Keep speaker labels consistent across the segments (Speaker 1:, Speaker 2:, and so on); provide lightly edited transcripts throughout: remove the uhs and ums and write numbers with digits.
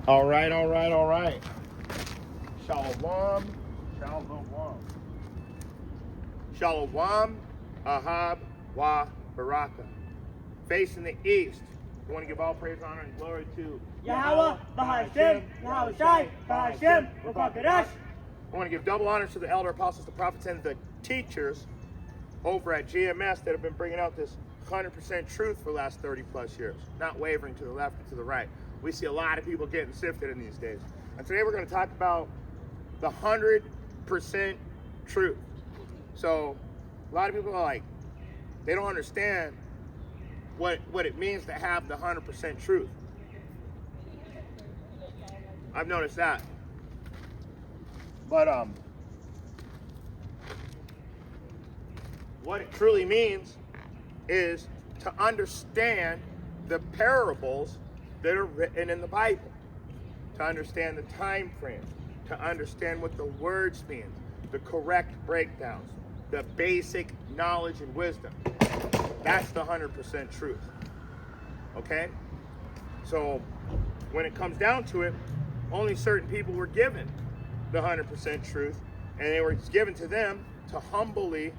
Speaker 1: All right. Shalom. Shalom, Ahab, Wa, Baraka. Facing the east. We want to give all praise, honor, and glory to
Speaker 2: Yahweh, Bahashem, Yahweh Shai, Bahashem, Rukakadash.
Speaker 1: I want to give double honors to the elder apostles, the prophets, and the teachers over at GMS that have been bringing out this 100% truth for the last 30 plus years, not wavering to the left or to the right. We see a lot of people getting sifted in these days. And today we're going to talk about the 100% truth. So a lot of people are like, they don't understand what it means to have the 100% truth. I've noticed that. But what it truly means is to understand the parables that are written in the Bible, to understand the time frame, to understand what the words mean, the correct breakdowns, the basic knowledge and wisdom. That's the 100% truth. Okay? So when it comes down to it, only certain people were given the 100% truth, and it was given to them to humbly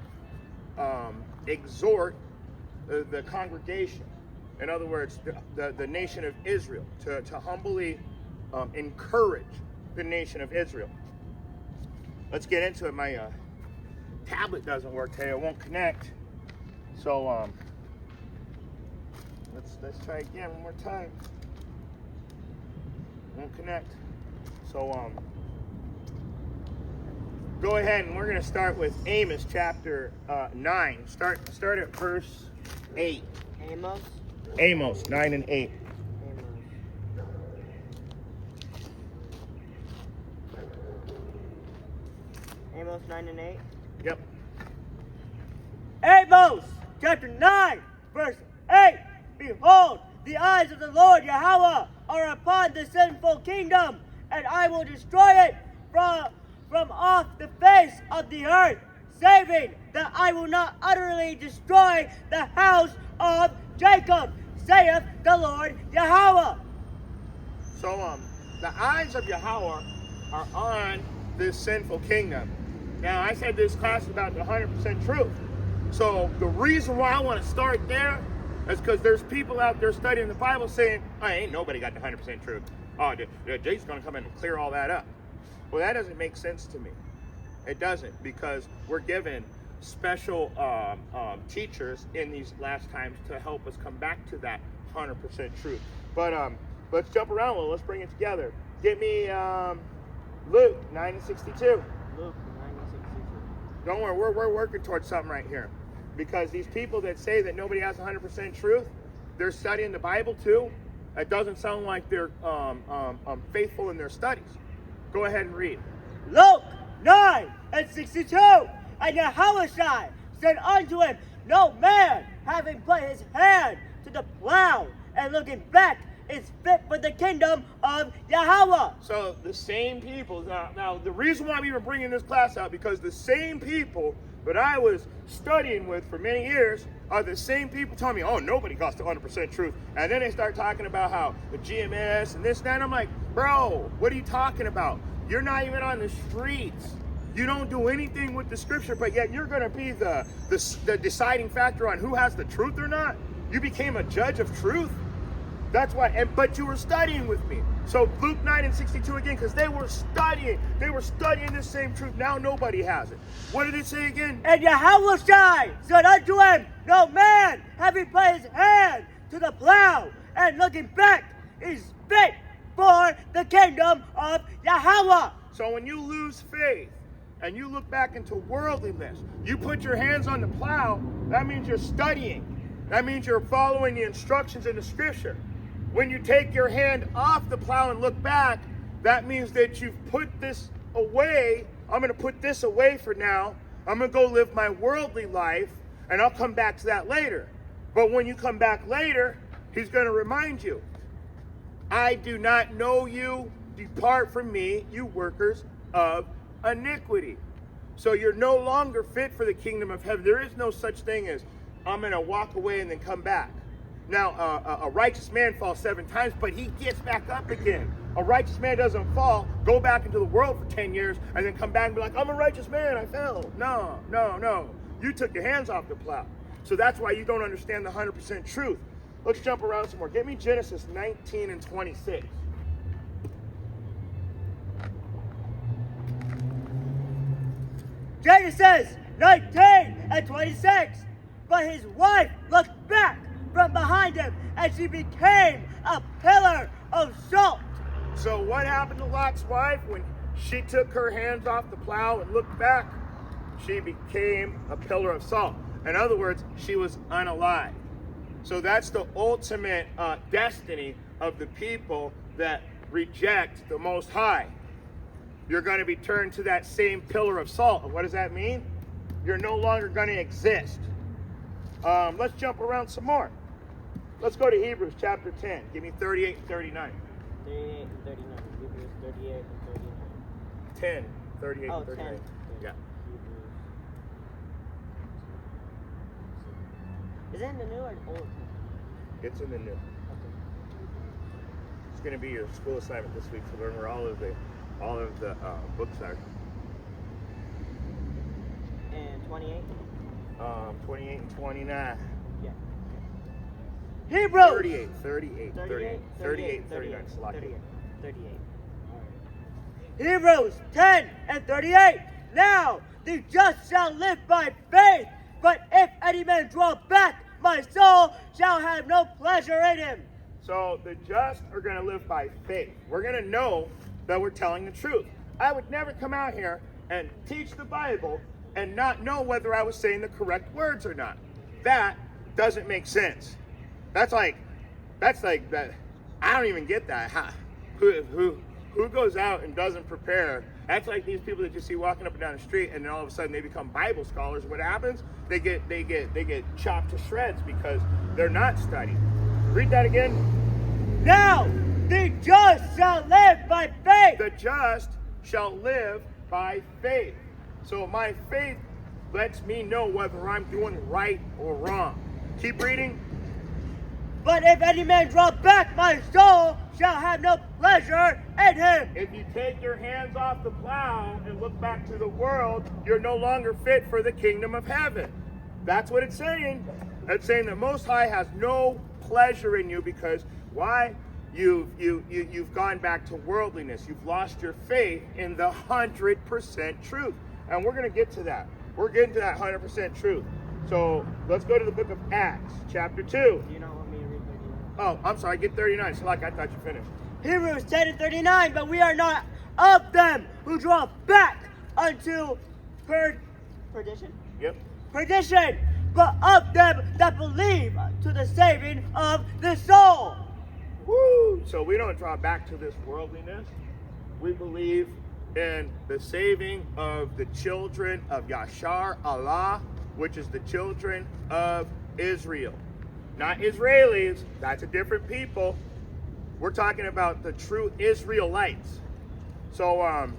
Speaker 1: exhort the congregation. In other words, the nation of Israel, to humbly encourage the nation of Israel. Let's get into it. My tablet doesn't work today. It won't connect. So let's try again one more time. Won't connect. So go ahead, and we're going to start with Amos chapter 9. Start at verse 8. Amos 9 and 8.
Speaker 2: Amos 9 and 8.
Speaker 1: Yep.
Speaker 2: Amos chapter 9, verse 8. Behold, the eyes of the Lord Yahweh are upon the sinful kingdom, and I will destroy it from off the face of the earth, saving that I will not utterly destroy the house of Jacob, saith the Lord Yahweh.
Speaker 1: So the eyes of Yahweh are on this sinful kingdom. Now, I said this class is about the 100% truth. So the reason why I want to start there is because there's people out there studying the Bible saying, oh, ain't nobody got the 100% truth. Oh, Jay's going to come in and clear all that up. Well, that doesn't make sense to me. It doesn't, because we're given special teachers in these last times to help us come back to that 100% truth. But let's jump around a little. Let's bring it together. Get me Luke 9 and 62.
Speaker 2: Luke 9 and 62.
Speaker 1: Don't worry, we're working towards something right here. Because these people that say that nobody has 100% truth, they're studying the Bible too. It doesn't sound like they're faithful in their studies. Go ahead and read.
Speaker 2: Luke 9 and 62. And Yahweh said unto him, no man, having put his hand to the plow and looking back, is fit for the kingdom of Yahweh.
Speaker 1: So the same people, now the reason why we were bringing this class out, because the same people that I was studying with for many years are the same people telling me, oh, nobody got the 100% truth. And then they start talking about how the GMS and this and that. And I'm like, bro, what are you talking about? You're not even on the streets. You don't do anything with the scripture, but yet you're going to be the deciding factor on who has the truth or not. You became a judge of truth. That's why, but you were studying with me. So Luke 9 and 62 again, because they were studying the same truth. Now nobody has it. What did it say again?
Speaker 2: And Yahweh said unto him, no man, having put his hand to the plow and looking back, is fit for the kingdom of Yahweh.
Speaker 1: So when you lose faith and you look back into worldliness, you put your hands on the plow, that means you're studying. That means you're following the instructions in the scripture. When you take your hand off the plow and look back, that means that you've put this away. I'm going to put this away for now. I'm going to go live my worldly life, and I'll come back to that later. But when you come back later, he's going to remind you, I do not know you. Depart from me, you workers of iniquity. So you're no longer fit for the kingdom of heaven. There is no such thing as, I'm going to walk away and then come back. Now, a righteous man falls 7 times, but he gets back up again. A righteous man doesn't fall, go back into the world for 10 years, and then come back and be like, I'm a righteous man, I fell. No, no, no. You took your hands off the plow. So that's why you don't understand the 100% truth. Let's jump around some more. Give me Genesis 19 and 26.
Speaker 2: Genesis 19 and 26. But his wife looked back from behind him, and she became a pillar of salt.
Speaker 1: So what happened to Lot's wife when she took her hands off the plow and looked back? She became a pillar of salt. In other words, she was unalive. So that's the ultimate destiny of the people that reject the Most High. You're going to be turned to that same pillar of salt. And what does that mean? You're no longer going to exist. Let's jump around some more. Let's go to Hebrews chapter 10. Give me 38 and 39.
Speaker 2: 38 and 39. Hebrews 38 and
Speaker 1: 10,
Speaker 2: 39.
Speaker 1: 38 and 39.
Speaker 2: 10.
Speaker 1: Yeah.
Speaker 2: Is it in the New or the Old?
Speaker 1: It's in the new.
Speaker 2: Okay.
Speaker 1: It's going to be your school assignment this week to learn where all of the books are.
Speaker 2: And 28?
Speaker 1: 28 and 29.
Speaker 2: Yeah. Hebrews!
Speaker 1: 38, 39. Select it.
Speaker 2: 38. Hebrews 10 and 38. Now the just shall live by faith, but if any man draw back, my soul shall have no pleasure in him.
Speaker 1: So the just are going to live by faith. We're going to know that we're telling the truth. I would never come out here and teach the Bible and not know whether I was saying the correct words or not. That doesn't make sense. That's like that. I don't even get that. Who goes out and doesn't prepare? That's like these people that you see walking up and down the street, and then all of a sudden they become Bible scholars. What happens? They get chopped to shreds because they're not studying. Read that again.
Speaker 2: Now the just shall live by faith.
Speaker 1: The just shall live by faith. So my faith lets me know whether I'm doing right or wrong. Keep reading.
Speaker 2: But if any man draw back, my soul shall have no pleasure in him.
Speaker 1: If you take your hands off the plow and look back to the world, you're no longer fit for the kingdom of heaven. That's what it's saying. It's saying that Most High has no pleasure in you because why? You've gone back to worldliness. You've lost your faith in the 100% truth. And we're going to get to that. We're getting to that 100% truth. So let's go to the book of Acts, chapter 2.
Speaker 2: Do you not want me to read 39?
Speaker 1: Oh, I'm sorry, get 39. So like I thought you finished.
Speaker 2: Hebrews 10 and 39, but we are not of them who draw back unto perdition?
Speaker 1: Yep.
Speaker 2: Perdition, but of them that believe to the saving of the soul.
Speaker 1: Woo! So we don't draw back to this worldliness. We believe in the saving of the children of Yashar Allah, which is the children of Israel. Not Israelis, that's a different people. We're talking about the true Israelites. So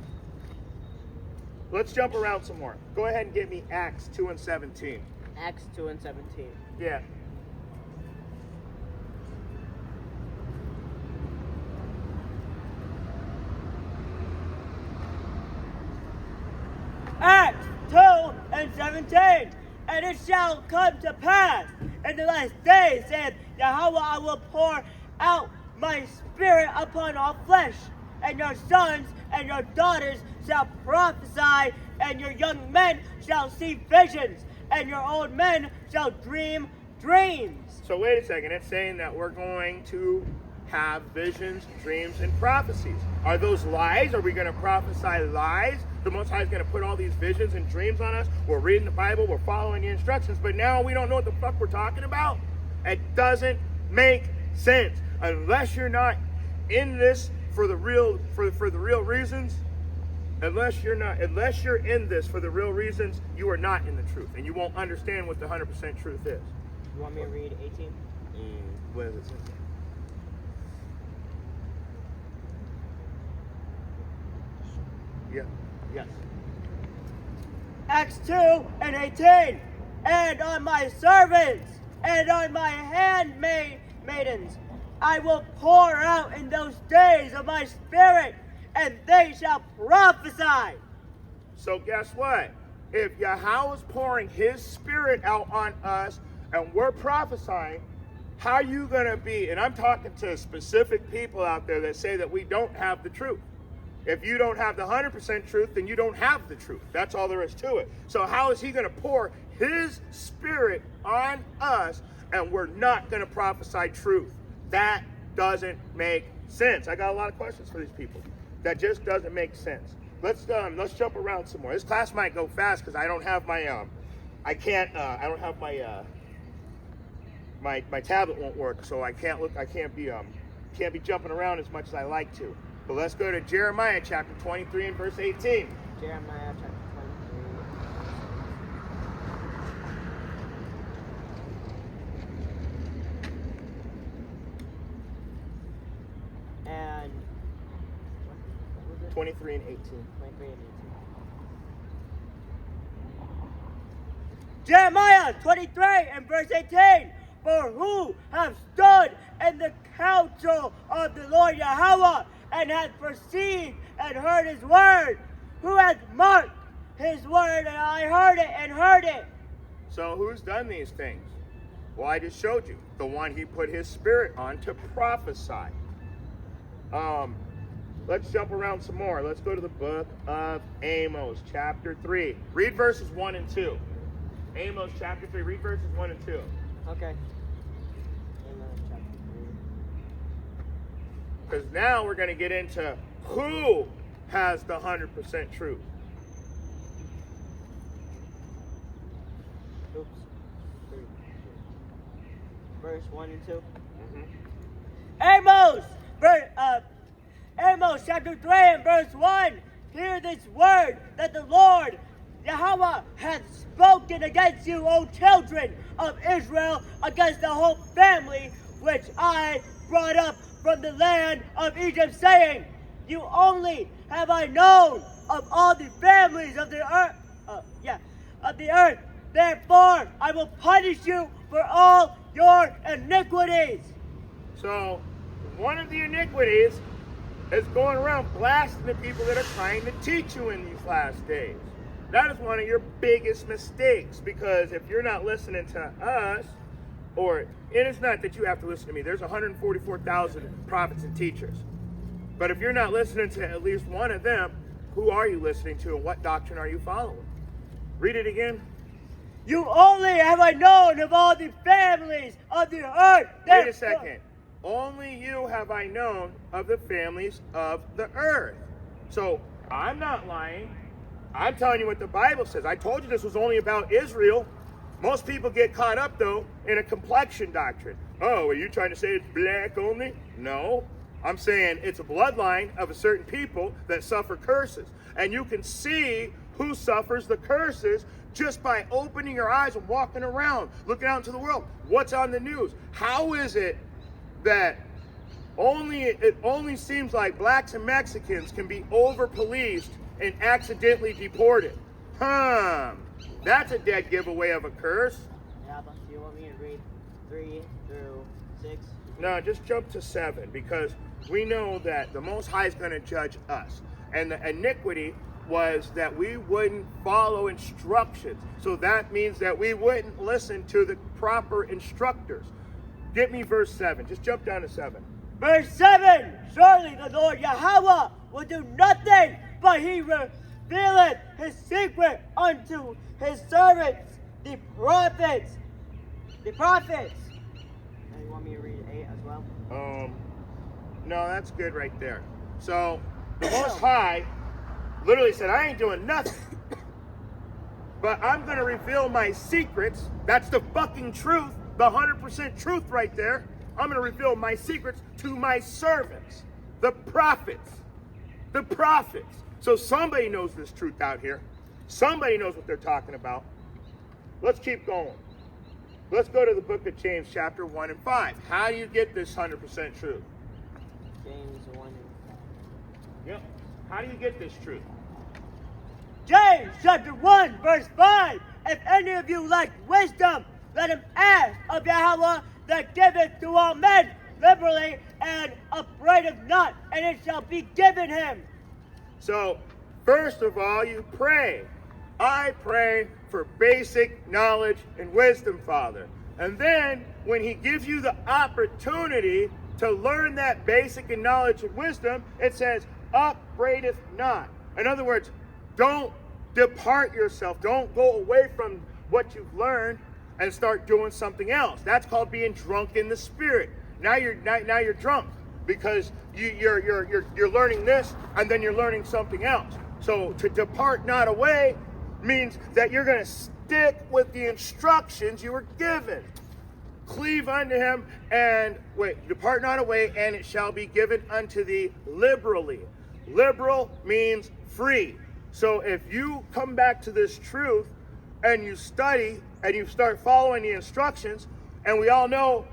Speaker 1: let's jump around some more. Go ahead and give me Acts 2 and 17.
Speaker 2: Acts 2 and 17.
Speaker 1: Yeah.
Speaker 2: Acts 2 and 17. And it shall come to pass in the last days, saith Yahweh, I will pour out my spirit upon all flesh, and your sons and your daughters shall prophesy, and your young men shall see visions, and your old men shall dream dreams.
Speaker 1: So wait a second, it's saying that we're going to have visions, dreams, and prophecies. Are those lies? Are we going to prophesy lies? The Most High is going to put all these visions and dreams on us. We're reading the Bible, we're following the instructions, but now we don't know what the fuck we're talking about? It doesn't make sense. Unless you're not in this for the real reasons, unless you're in this for the real reasons, you are not in the truth, and you won't understand what the 100% truth is.
Speaker 2: You want me to read 18?
Speaker 1: What does it say? Yeah. Yes.
Speaker 2: Acts 2 and 18. And on my servants and on my handmaidens. I will pour out in those days of my spirit, and they shall prophesy.
Speaker 1: So guess what? If Yahweh is pouring his spirit out on us and we're prophesying, how are you going to be? And I'm talking to specific people out there that say that we don't have the truth. If you don't have the 100% truth, then you don't have the truth. That's all there is to it. So how is he going to pour his spirit on us and we're not going to prophesy truth? That doesn't make sense. I got a lot of questions for these people. That just doesn't make sense. Let's jump around some more. This class might go fast because I don't have my I don't have my tablet won't work, so I can't be jumping around as much as I like to. But let's go to Jeremiah chapter 23 and verse 18.
Speaker 2: Jeremiah chapter 23. And
Speaker 1: 23 and 18.
Speaker 2: 23 and 18. Jeremiah 23 and verse 18. For who have stood in the counsel of the Lord Yahweh and hath perceived and heard his word? Who hath marked his word, and I heard it and heard it?
Speaker 1: So who's done these things? Well, I just showed you. The one he put his spirit on to prophesy. Let's jump around some more. Let's go to the book of Amos, chapter 3. Read verses 1 and 2. Amos, chapter 3. Read verses 1 and 2.
Speaker 2: Okay. Amos chapter 3.
Speaker 1: Because now we're going to get into who has the 100% truth.
Speaker 2: Oops. 3. Verse 1 and 2. Amos! Amos chapter 3 and verse 1. Hear this word that the Lord Yahweh hath spoken against you, O children of Israel, against the whole family which I brought up from the land of Egypt, saying, you only have I known of all the families of the earth, of the earth. Therefore I will punish you for all your iniquities.
Speaker 1: So one of the iniquities is going around blasting the people that are trying to teach you in these last days. That is one of your biggest mistakes, because if you're not listening to us, and it's not that you have to listen to me, there's 144,000 prophets and teachers. But if you're not listening to at least one of them, who are you listening to and what doctrine are you following? Read it again.
Speaker 2: You only have I known of all the families of the earth.
Speaker 1: Wait a second. Only you have I known of the families of the earth. So I'm not lying. I'm telling you what the Bible says. I told you this was only about Israel. Most people get caught up, though, in a complexion doctrine. Oh, are you trying to say it's black only? No. I'm saying it's a bloodline of a certain people that suffer curses. And you can see who suffers the curses just by opening your eyes and walking around, looking out into the world. What's on the news? How is it that it only seems like blacks and Mexicans can be over-policed and accidentally deported? That's a dead giveaway of a curse.
Speaker 2: Yeah, but do you want me to read 3 through 6?
Speaker 1: No, just jump to 7, because we know that the Most High is going to judge us. And the iniquity was that we wouldn't follow instructions. So that means that we wouldn't listen to the proper instructors. Get me verse 7. Just jump down to 7.
Speaker 2: Verse 7. Surely the Lord Yahweh will do nothing, but he revealeth his secret unto his servants, the prophets. The prophets. And you want me to read 8 as well?
Speaker 1: No, that's good right there. So the Most High literally said, I ain't doing nothing, but I'm going to reveal my secrets. That's the fucking truth, the 100% truth right there. I'm going to reveal my secrets to my servants, the prophets. The prophets. So somebody knows this truth out here. Somebody knows what they're talking about. Let's keep going. Let's go to the book of James, chapter 1 and 5. How do you get this 100% truth?
Speaker 2: James 1 and 5.
Speaker 1: Yep. How do you get this truth?
Speaker 2: James chapter 1 verse 5. If any of you lack wisdom, let him ask of Yahweh that giveth to all men liberally, and upbraideth not, and it shall be given him.
Speaker 1: So, first of all, you pray. I pray for basic knowledge and wisdom, Father. And then, when he gives you the opportunity to learn that basic and knowledge and wisdom, it says, upbraideth not. In other words, don't depart yourself. Don't go away from what you've learned and start doing something else. That's called being drunk in the spirit. Now you're drunk because you're learning this and then you're learning something else. So to depart not away means that you're going to stick with the instructions you were given. Cleave unto him and depart not away, and it shall be given unto thee liberally. Liberal means free. So if you come back to this truth and you study and you start following the instructions, and we all know,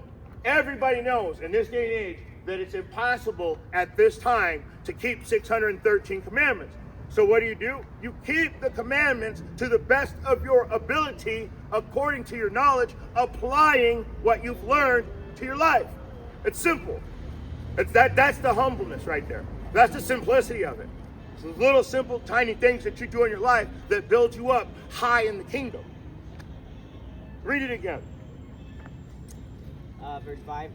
Speaker 1: everybody knows in this day and age that it's impossible at this time to keep 613 commandments. So what do? You keep the commandments to the best of your ability, according to your knowledge, applying what you've learned to your life. It's simple. That's the humbleness right there. That's the simplicity of it. It's the little simple, tiny things that you do in your life that build you up high in the kingdom. Read it again.
Speaker 2: Verse 5.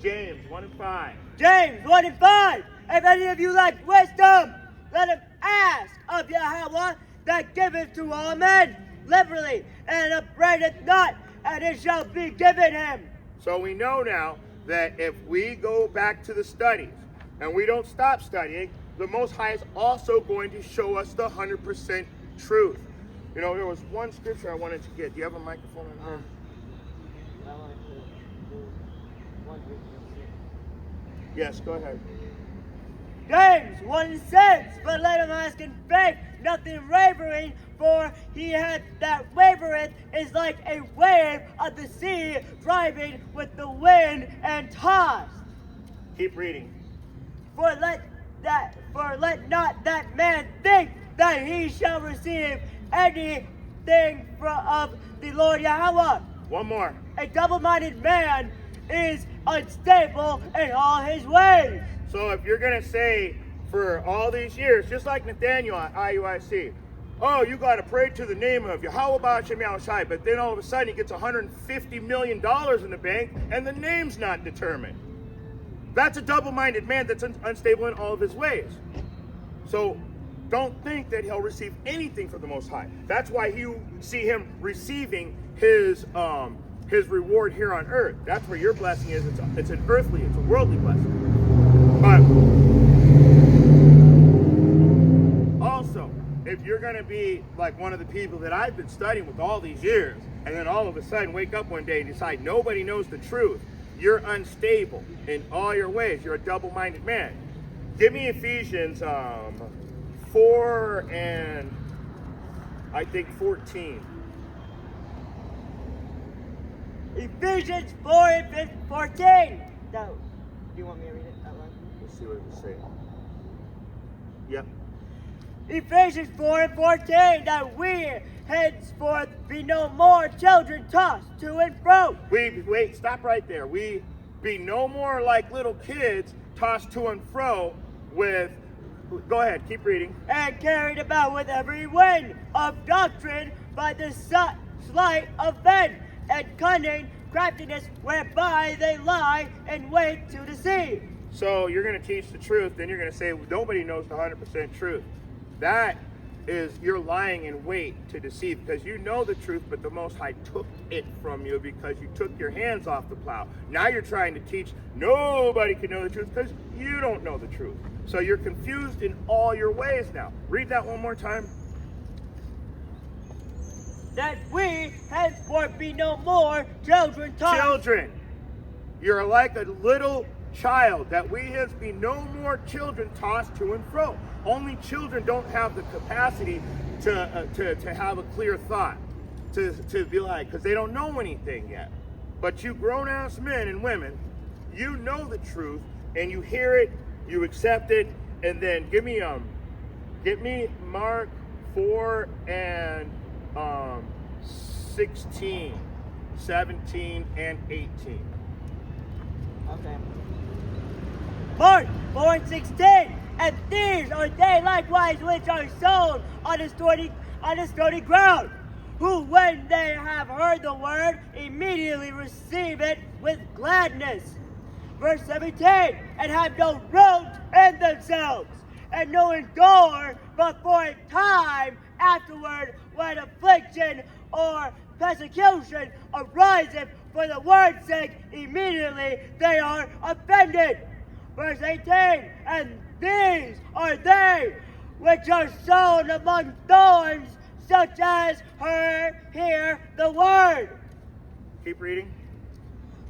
Speaker 1: James 1 and 5.
Speaker 2: James 1 and 5. If any of you lack wisdom, let him ask of Yahweh that giveth to all men liberally, and upbraideth not, and it shall be given him.
Speaker 1: So we know now that if we go back to the studies and we don't stop studying, the Most High is also going to show us the 100% truth. You know, there was one scripture I wanted to get. Do you have a microphone in here?
Speaker 2: I wanted to do one verse.
Speaker 1: Yes, go ahead.
Speaker 2: James 1:6, but let him ask in faith, nothing wavering, for he that wavereth is like a wave of the sea, driving with the wind and tossed.
Speaker 1: Keep reading.
Speaker 2: For let not that man think that he shall receive anything of the Lord Yahweh.
Speaker 1: One more.
Speaker 2: A double-minded man is unstable in all his ways.
Speaker 1: So if you're going to say for all these years, just like Nathaniel at IUIC, oh, you got to pray to the name of Yahweh Ba'ashem Yahushai, but then all of a sudden he gets $150 million in the bank and the name's not determined. That's a double-minded man that's unstable in all of his ways. So don't think that he'll receive anything from the Most High. That's why you see him receiving his reward here on earth. That's where your blessing is. It's an earthly, it's a worldly blessing. But also, if you're going to be like one of the people that I've been studying with all these years, and then all of a sudden wake up one day and decide nobody knows the truth, you're unstable in all your ways. You're a double-minded man. Give me Ephesians 4 and I think 14.
Speaker 2: Ephesians 4 and 14. No. Do you want me to read it out loud?
Speaker 1: Let's see what it says. Yep.
Speaker 2: Ephesians 4 and 14, that we henceforth be no more children tossed to and fro.
Speaker 1: Wait, stop right there. We be no more like little kids tossed to and fro with, go ahead, keep reading.
Speaker 2: And carried about with every wind of doctrine by the sleight of men and cunning craftiness, whereby they lie in wait to deceive.
Speaker 1: So you're going to teach the truth, then you're going to say nobody knows the 100% truth. That is, you're lying in wait to deceive, because you know the truth, but the Most High took it from you because you took your hands off the plow. Now you're trying to teach nobody can know the truth because you don't know the truth. So you're confused in all your ways now. Read that one more time.
Speaker 2: That we henceforth be no more children tossed.
Speaker 1: Children. You're like a little child, that we hence be no more children tossed to and fro. Only children don't have the capacity to have a clear thought, to be like, because they don't know anything yet. But you grown-ass men and women, you know the truth, and you hear it, you accept it, and then get me Mark 4 and 16. 17, and 18.
Speaker 2: Okay. Mark 4 and 16. And these are they likewise which are sown on the stony ground, who when they have heard the word, immediately receive it with gladness. Verse 17, and have no root in themselves, and no endure, but for a time afterward, when affliction or persecution ariseth for the word's sake, immediately they are offended. Verse 18, and these are they which are sown among thorns, such as hear the word.
Speaker 1: Keep reading.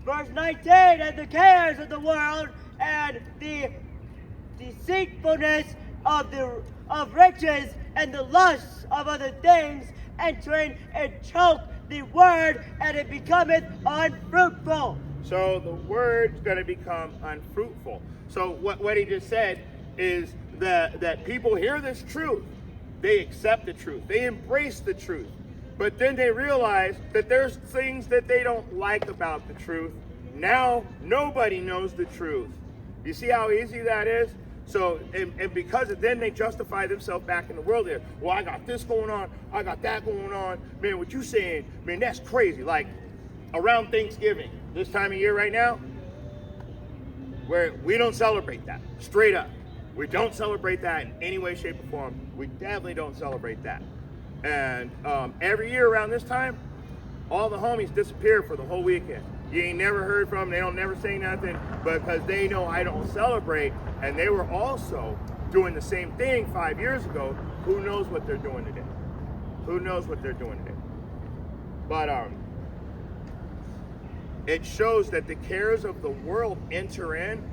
Speaker 2: Verse 19, and the cares of the world and the deceitfulness of riches and the lusts of other things entering and choke the word, and it becometh unfruitful.
Speaker 1: So the word's going to become unfruitful. So what he just said is that people hear this truth, they accept the truth, they embrace the truth, but then they realize that there's things that they don't like about the truth. Now nobody knows the truth. You see how easy that is? So, and because of then they justify themselves back in the world there. Well, I got this going on, I got that going on. Man, what you saying, man, that's crazy. Like around Thanksgiving, this time of year right now, where we don't celebrate that, straight up. We don't celebrate that in any way, shape, or form. We definitely don't celebrate that. And every year around this time, all the homies disappear for the whole weekend. You ain't never heard from them. They don't never say nothing because they know I don't celebrate. And they were also doing the same thing 5 years ago. Who knows what they're doing today? Who knows what they're doing today? But it shows that the cares of the world enter in,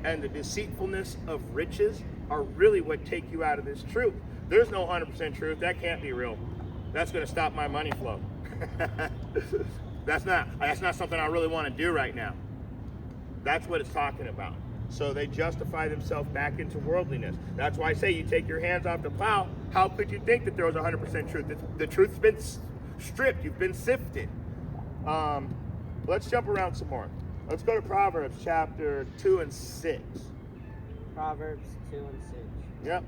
Speaker 1: and the deceitfulness of riches are really what take you out of this truth. There's no 100% truth. That can't be real. That's going to stop my money flow. That's not something I really want to do right now. That's what it's talking about. So they justify themselves back into worldliness. That's why I say you take your hands off the plow. How could you think that there was 100% truth? The truth's been stripped. You've been sifted. Let's jump around some more. Let's go to Proverbs chapter 2 and 6.
Speaker 2: Proverbs 2 and 6.
Speaker 1: Yep.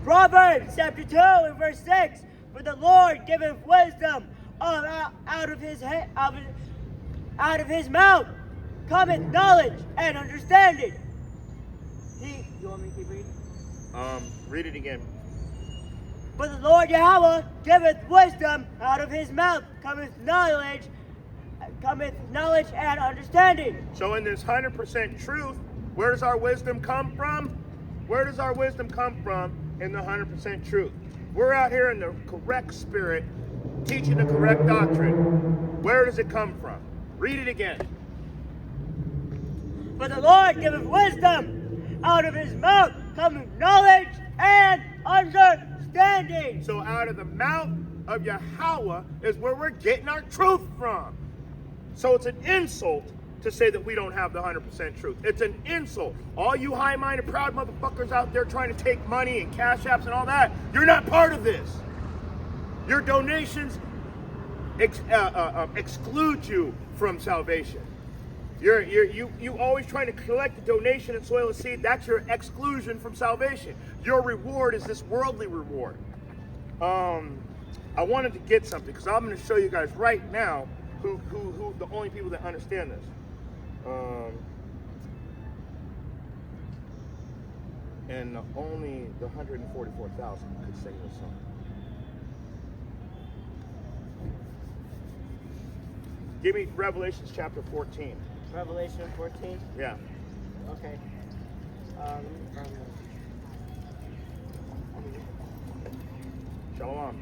Speaker 2: Proverbs chapter 2 and verse 6. For the Lord giveth wisdom, out of his mouth cometh knowledge and understanding. You want me to keep reading?
Speaker 1: Read it again.
Speaker 2: For the Lord Yahweh giveth wisdom, out of his mouth cometh knowledge and understanding.
Speaker 1: So in this 100% truth, where does our wisdom come from? Where does our wisdom come from in the 100% truth? We're out here in the correct spirit, teaching the correct doctrine. Where does it come from? Read it again.
Speaker 2: For the Lord giveth wisdom, out of his mouth cometh knowledge and understanding.
Speaker 1: So out of the mouth of Yahweh is where we're getting our truth from. So it's an insult to say that we don't have the 100% truth. It's an insult. All you high-minded, proud motherfuckers out there trying to take money and cash apps and all that, you're not part of this. Your donations exclude you from salvation. You always trying to collect a donation and soil a seed. That's your exclusion from salvation. Your reward is this worldly reward. I wanted to get something because I'm going to show you guys right now who the only people that understand this. And only the 144,000 could sing this song. Give me Revelations chapter 14.
Speaker 2: Revelation 14?
Speaker 1: Yeah.
Speaker 2: Okay.
Speaker 1: Shalom.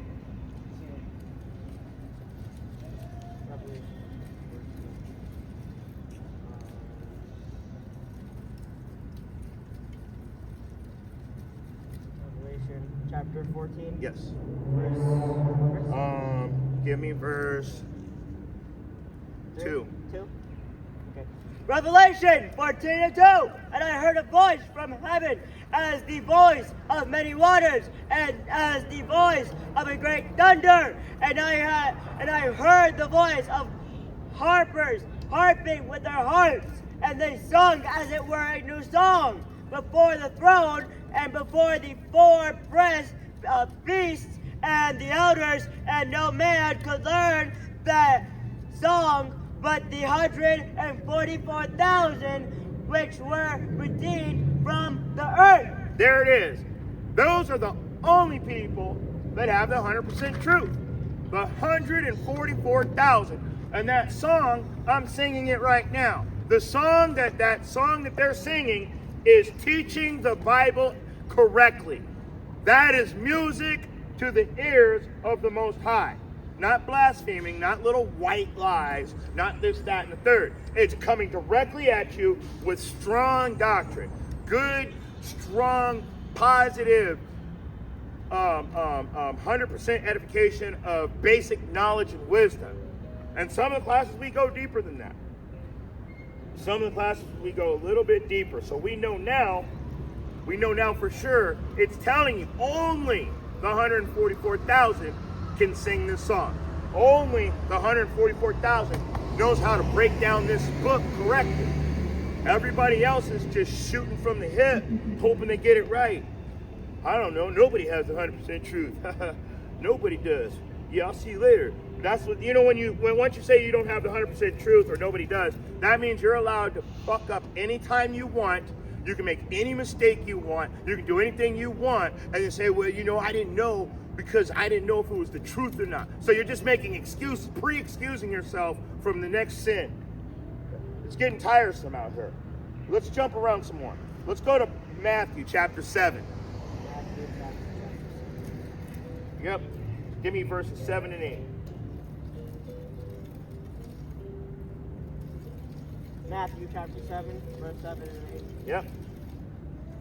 Speaker 2: Revelation. Chapter 14?
Speaker 1: Yes.
Speaker 2: Verse?
Speaker 1: Give me verse 2.
Speaker 2: 2? Revelation 14:2. And I heard a voice from heaven as the voice of many waters, and as the voice of a great thunder. And I heard the voice of harpers harping with their harps, and they sung as it were a new song before the throne and before the four beasts and the elders, and no man could learn that song but the 144,000 which were redeemed from the earth.
Speaker 1: There it is. Those are the only people that have the 100% truth. The 144,000. And that song, I'm singing it right now. The song that they're singing is teaching the Bible correctly. That is music to the ears of the Most High. Not blaspheming, not little white lies, not this, that, and the third. It's coming directly at you with strong doctrine. Good, strong, positive, 100% edification of basic knowledge and wisdom. And some of the classes we go deeper than that. Some of the classes we go a little bit deeper. So we know now for sure, it's telling you only the 144,000 can sing this song. Only the 144,000 knows how to break down this book correctly. Everybody else is just shooting from the hip, hoping they get it right. I don't know. Nobody has the 100% truth. Nobody does. Yeah, I'll see you later. That's what, once you say you don't have the 100% truth, or nobody does, that means you're allowed to fuck up anytime you want. You can make any mistake you want. You can do anything you want, and then say, well, I didn't know because I didn't know if it was the truth or not. So you're just making excuses, pre-excusing yourself from the next sin. It's getting tiresome out here. Let's jump around some more. Let's go to Matthew chapter 7. Yep. Give me verses 7 and 8.
Speaker 2: Matthew chapter 7, verse 7 and 8.
Speaker 1: Yep.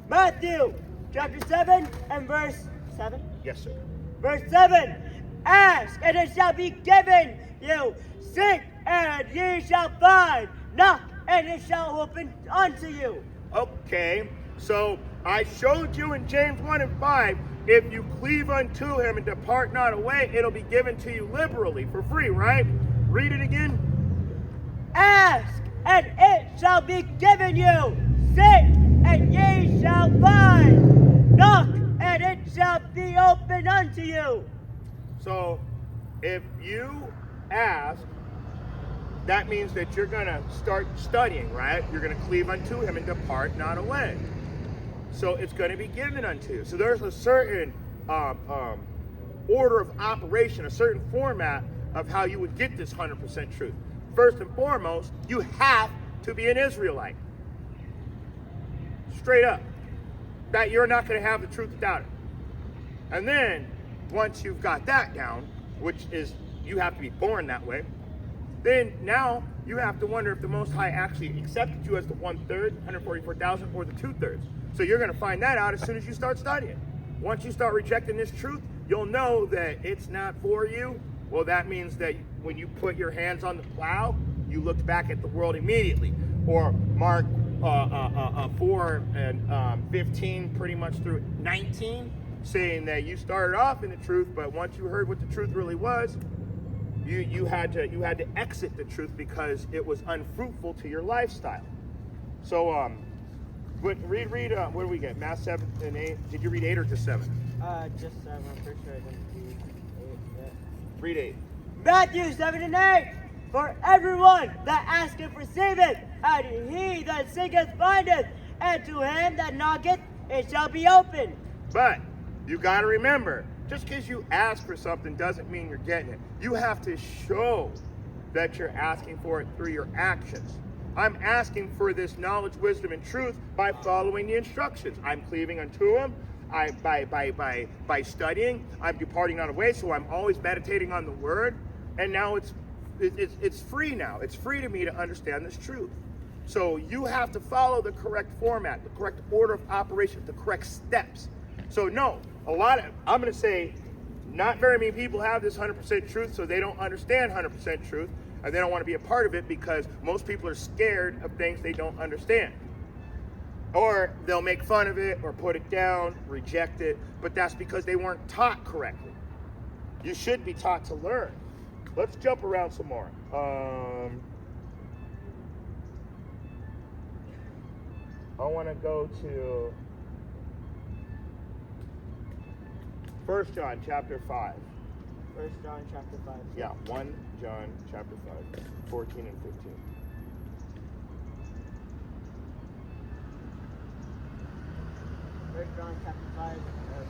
Speaker 2: Matthew chapter 7 and verse 7.
Speaker 1: Yes, sir.
Speaker 2: Verse 7. Ask, and it shall be given you. Seek, and ye shall find. Knock, and it shall open unto you.
Speaker 1: Okay, so I showed you in James 1 and 5, if you cleave unto him and depart not away, it'll be given to you liberally, for free, right? Read it again.
Speaker 2: Ask, and it shall be given you. Seek, and ye shall find. Knock, and it shall be opened unto you.
Speaker 1: So, if you ask, that means that you're going to start studying, right? You're going to cleave unto him and depart not away. So it's going to be given unto you. So there's a certain order of operation, a certain format of how you would get this 100% truth. First and foremost, you have to be an Israelite. Straight up. That you're not going to have the truth without it. And then, once you've got that down, which is you have to be born that way, then now you have to wonder if the Most High actually accepted you as the 1/3, 144,000, or the 2/3. So you're going to find that out as soon as you start studying. Once you start rejecting this truth, you'll know that it's not for you. Well, that means that when you put your hands on the plow, you look back at the world immediately. Or Mark 4 and 15, pretty much through 19, saying that you started off in the truth, but once you heard what the truth really was, you had to exit the truth because it was unfruitful to your lifestyle. So read what do we get? Math 7 and 8. Did you read 8 or just 7?
Speaker 2: Just 7. I'm pretty sure I didn't read 8 yet.
Speaker 1: Read 8.
Speaker 2: Matthew 7 and 8. For everyone that asketh receiveth, and he that seeketh findeth, and to him that knocketh it shall be opened.
Speaker 1: But you got to remember, just because you ask for something doesn't mean you're getting it. You have to show that you're asking for it through your actions. I'm asking for this knowledge, wisdom, and truth by following the instructions. I'm cleaving unto him. By studying, I'm departing not away, so I'm always meditating on the word. And now it's free now. It's free to me to understand this truth. So you have to follow the correct format, the correct order of operation, the correct steps. So no, I'm going to say not very many people have this 100% truth, so they don't understand 100% truth. and they don't want to be a part of it because most people are scared of things they don't understand. Or they'll make fun of it or put it down, reject it, but that's because they weren't taught correctly. You should be taught to learn. Let's jump around some more. I want to go to 1 John chapter 5.
Speaker 2: 1 John chapter 5.
Speaker 1: Yeah, 1 John chapter 5, 14 and 15.
Speaker 2: First John chapter 5,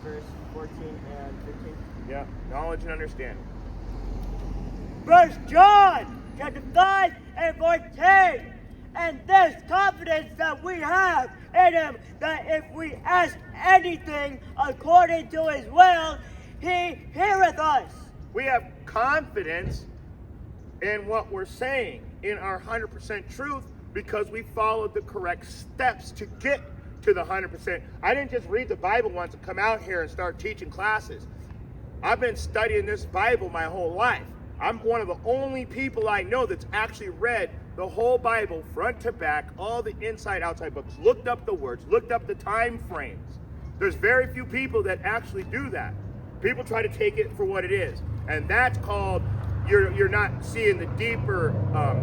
Speaker 2: verse 14 and 15.
Speaker 1: Yeah, knowledge and understanding.
Speaker 2: 1 John chapter 5 and 14. And this confidence that we have in him, that if we ask anything according to his will, he heareth us.
Speaker 1: We have confidence in what we're saying, in our 100% truth, because we followed the correct steps to get to the 100%. I didn't just read the Bible once and come out here and start teaching classes. I've been studying this Bible my whole life. I'm one of the only people I know that's actually read the whole Bible front to back, all the inside outside books, looked up the words, looked up the time frames. There's very few people that actually do that. People try to take it for what it is, and that's called you're not seeing the deeper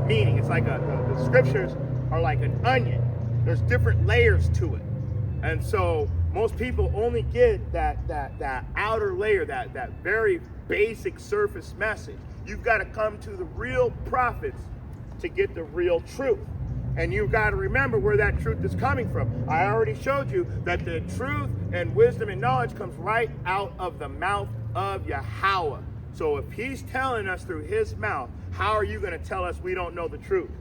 Speaker 1: meaning. It's like the scriptures are like an onion. There's different layers to it, and so most people only get that outer layer, that very basic surface message. You've got to come to the real prophets to get the real truth. And you've got to remember where that truth is coming from. I already showed you that the truth and wisdom and knowledge comes right out of the mouth of Yahweh. So if he's telling us through his mouth, how are you going to tell us we don't know the truth?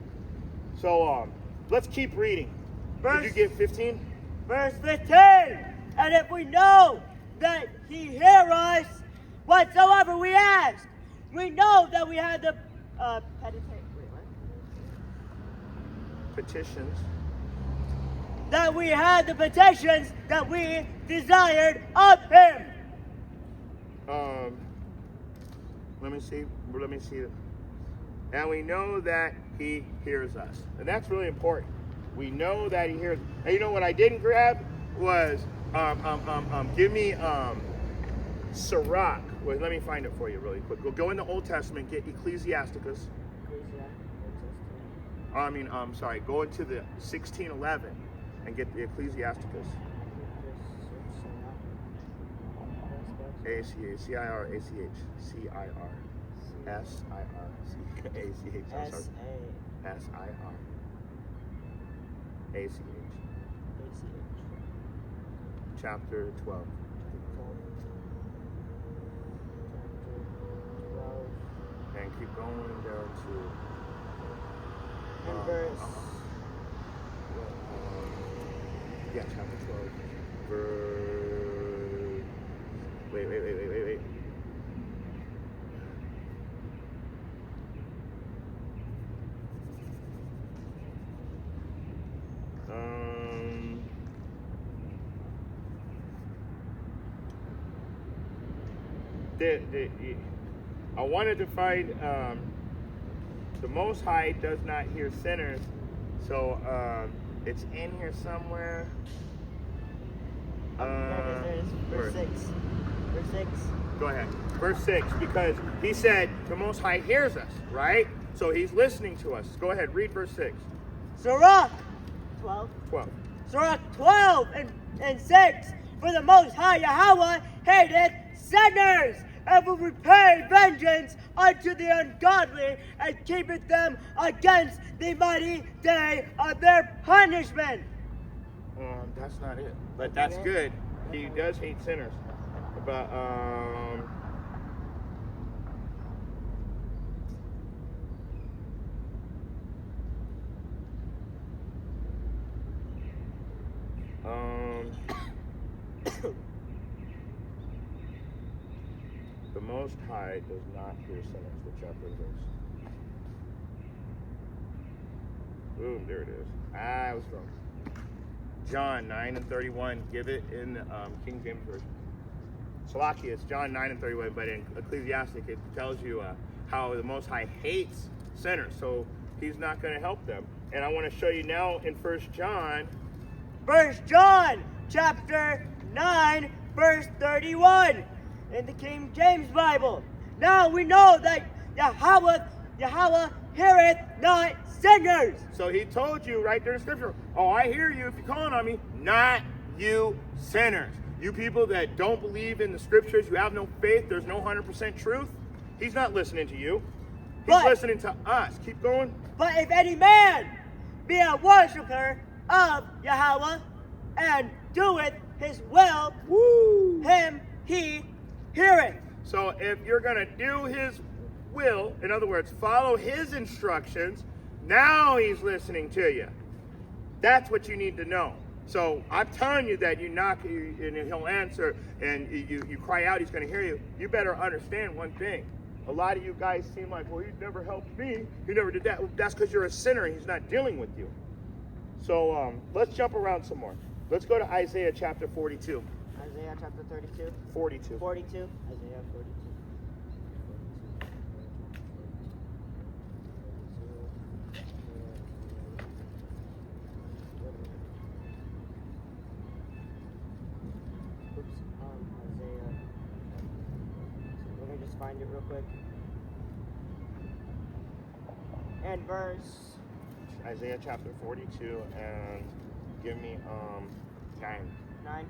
Speaker 1: So let's keep reading. Did you get 15?
Speaker 2: Verse 15. And if we know that he hears us whatsoever we ask, we know that we have the
Speaker 1: petitions.
Speaker 2: That we had the petitions that we desired of him.
Speaker 1: Let me see. And we know that he hears us. And that's really important. We know that he hears. And you know what I didn't grab was give me Sirach. Wait, let me find it for you really quick. Go in the Old Testament, get Ecclesiasticus. Go into the 16:11 and get the Ecclesiasticus. Chapter 12. And keep going down to
Speaker 2: verse.
Speaker 1: Chapter 12. Verse. Wait. I wanted to find the Most High does not hear sinners, so it's in here somewhere.
Speaker 2: Verse 6. Verse 6.
Speaker 1: Go ahead. Verse 6, because he said the Most High hears us, right? So he's listening to us. Go ahead, read verse 6.
Speaker 2: Sirach 12. Sirach 12 and 6. For the Most High Yahweh hateth sinners, and will repay vengeance unto the ungodly, and keepeth them against the mighty day of their punishment.
Speaker 1: That's not it, but that's good. He does hate sinners, but the Most High does not hear sinners. The chapter and verse. Boom, there it is. I was wrong. John 9:31. Give it in King James Version. Salakia, it's John 9:31, but in Ecclesiastic it tells you how the Most High hates sinners. So he's not going to help them. And I want to show you now in 1 John.
Speaker 2: 1 John chapter 9, verse 31 in the King James Bible. Now we know that Yahweh heareth not sinners.
Speaker 1: So he told you right there in Scripture, oh, I hear you if you're calling on me, not you sinners. You people that don't believe in the Scriptures, you have no faith, there's no 100% truth. He's not listening to you. He's listening to us. Keep going.
Speaker 2: But if any man be a worshiper of Yahweh and doeth his will, him he heareth.
Speaker 1: So if you're going to do his will, in other words, follow his instructions, now he's listening to you. That's what you need to know. So I'm telling you that you knock and he'll answer, and you cry out, he's going to hear you. You better understand one thing. A lot of you guys seem like, well, he never helped me. He never did that. That's because you're a sinner and he's not dealing with you. So let's jump around some more. Let's go to Isaiah chapter 42.
Speaker 2: Isaiah chapter 32.
Speaker 1: 42.
Speaker 2: 42. Isaiah 42. Isaiah. Let me just find it real quick. And verse
Speaker 1: Isaiah chapter 42, and give me 9.
Speaker 2: 9.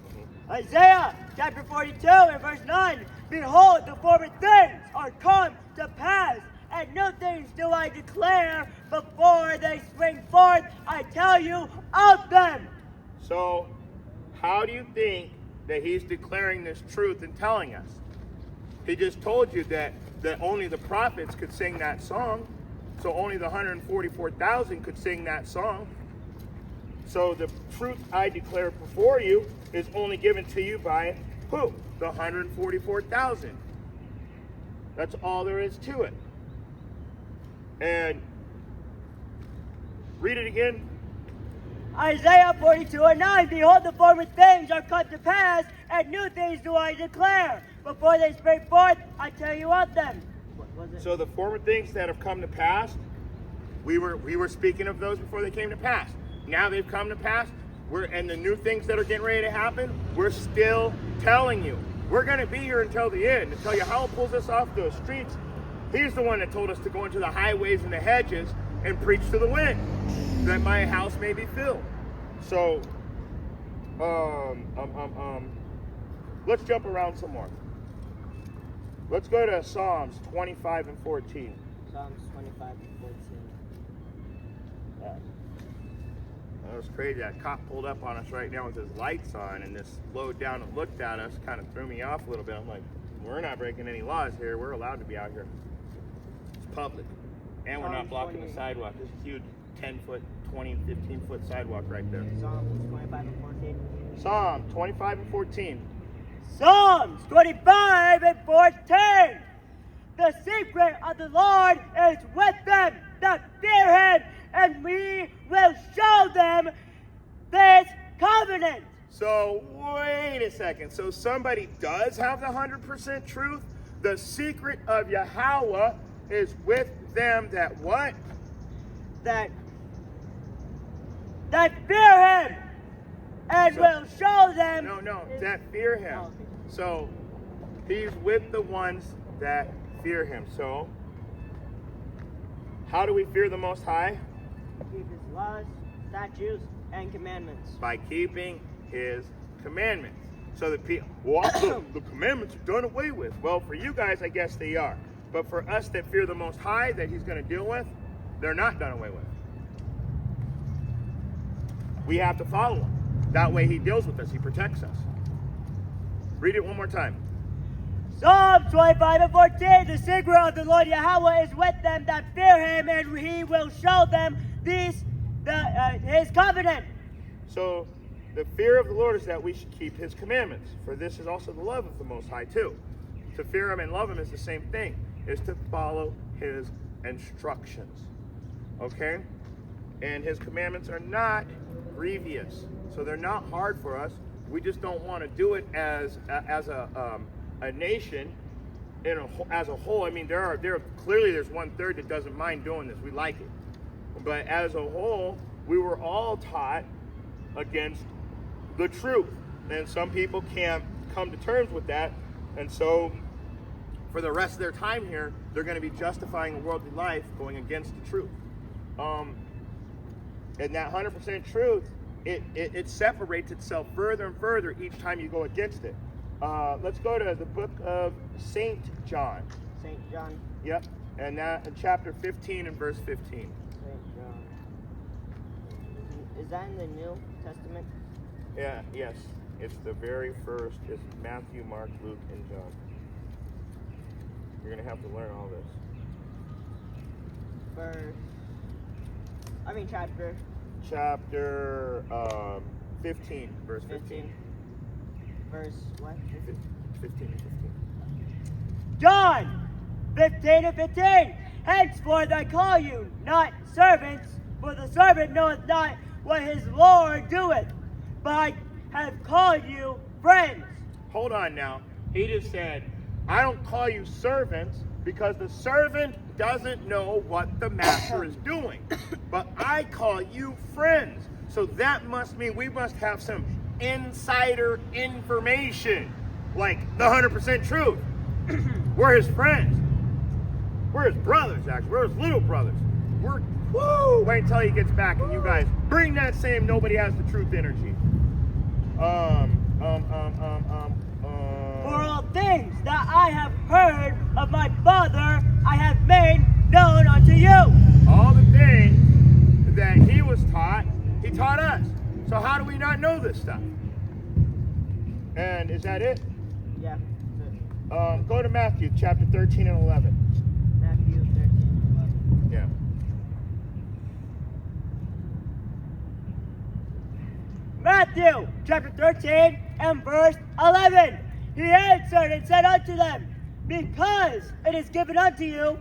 Speaker 1: Mm-hmm.
Speaker 2: Isaiah chapter 42 and verse 9. Behold, the former things are come to pass, and new things do I declare. Before they spring forth, I tell you of them.
Speaker 1: So, how do you think that he's declaring this truth and telling us? He just told you that only the prophets could sing that song. So only the 144,000 could sing that song. So the truth I declare before you is only given to you by who? The 144,000. That's all there is to it. And read it again.
Speaker 2: Isaiah 42 and 9. Behold, the former things are come to pass, and new things do I declare. Before they spring forth, I tell you of them.
Speaker 1: So the former things that have come to pass, we were speaking of those before they came to pass. Now they've come to pass. And the new things that are getting ready to happen, we're still telling you. We're going to be here until the end, until Yahweh pulls us off those streets. He's the one that told us to go into the highways and the hedges and preach to the wind, that my house may be filled. So, let's jump around some more. Let's go to Psalms 25 and 14.
Speaker 2: Psalms 25 and 14.
Speaker 1: Yeah. That was crazy. That cop pulled up on us right now with his lights on, and just slowed down and looked at us, kind of threw me off a little bit. I'm like, we're not breaking any laws here. We're allowed to be out here. It's public. And we're not blocking the sidewalk. There's a huge 10-foot, 20, 15-foot sidewalk right there.
Speaker 2: Psalms 25 and 14.
Speaker 1: Psalm 25 and 14.
Speaker 2: Psalms 25 and 14. The secret of the Lord is with them that fear him, and we will show them this covenant.
Speaker 1: So, wait a second. So somebody does have the 100% truth? The secret of Yahweh is with them that what?
Speaker 2: That fear him, and will show them.
Speaker 1: No, that fear him.
Speaker 2: Oh, okay.
Speaker 1: So, he's with the ones that fear him. So, how do we fear the Most High?
Speaker 2: Keep his laws, statutes, and commandments.
Speaker 1: By keeping his commandments. So the people, the commandments are done away with. Well, for you guys, I guess they are. But for us that fear the Most High, that he's going to deal with, they're not done away with. We have to follow him. That way he deals with us. He protects us. Read it one more time.
Speaker 2: Psalm 25 and 14. The secret of the Lord Yahweh is with them that fear him, and he will show them his covenant.
Speaker 1: So the fear of the Lord is that we should keep his commandments. For this is also the love of the Most High too. To fear him and love him is the same thing. Is to follow his instructions. Okay? And his commandments are not grievous. So they're not hard for us. We just don't want to do it as a nation as a whole, I mean, there clearly there's 1/3 that doesn't mind doing this. We like it, but as a whole, we were all taught against the truth, and some people can't come to terms with that, and so for the rest of their time here, they're going to be justifying a worldly life going against the truth. And that 100% truth, it separates itself further and further each time you go against it. Let's go to the book of St. John.
Speaker 2: St. John.
Speaker 1: Yep, and that in chapter 15 and verse 15.
Speaker 2: St. John. Is that in the New Testament?
Speaker 1: Yeah, yes. It's the very first. It's Matthew, Mark, Luke, and John. You're going to have to learn all this.
Speaker 2: Chapter.
Speaker 1: Chapter 15, verse 15.
Speaker 2: Verse what?
Speaker 1: 15 and 15.
Speaker 2: John 15 and 15. Henceforth I call you not servants, for the servant knoweth not what his Lord doeth, but I have called you friends.
Speaker 1: Hold on now. He just said, I don't call you servants because the servant doesn't know what the master is doing. But I call you friends. So that must mean we must have some insider information, like the 100% truth. We're his friends. We're his brothers, actually. We're his little brothers. Wait until he gets back and you guys bring that same nobody has the truth energy.
Speaker 2: For all things that I have heard of my Father, I have made known unto you.
Speaker 1: All the things that he was taught, he taught us. So how do we not know this stuff? And is that it?
Speaker 2: Yeah.
Speaker 1: Go to Matthew chapter 13 and 11.
Speaker 2: Matthew 13 and 11.
Speaker 1: Yeah.
Speaker 2: Matthew chapter 13 and verse 11. He answered and said unto them, because it is given unto you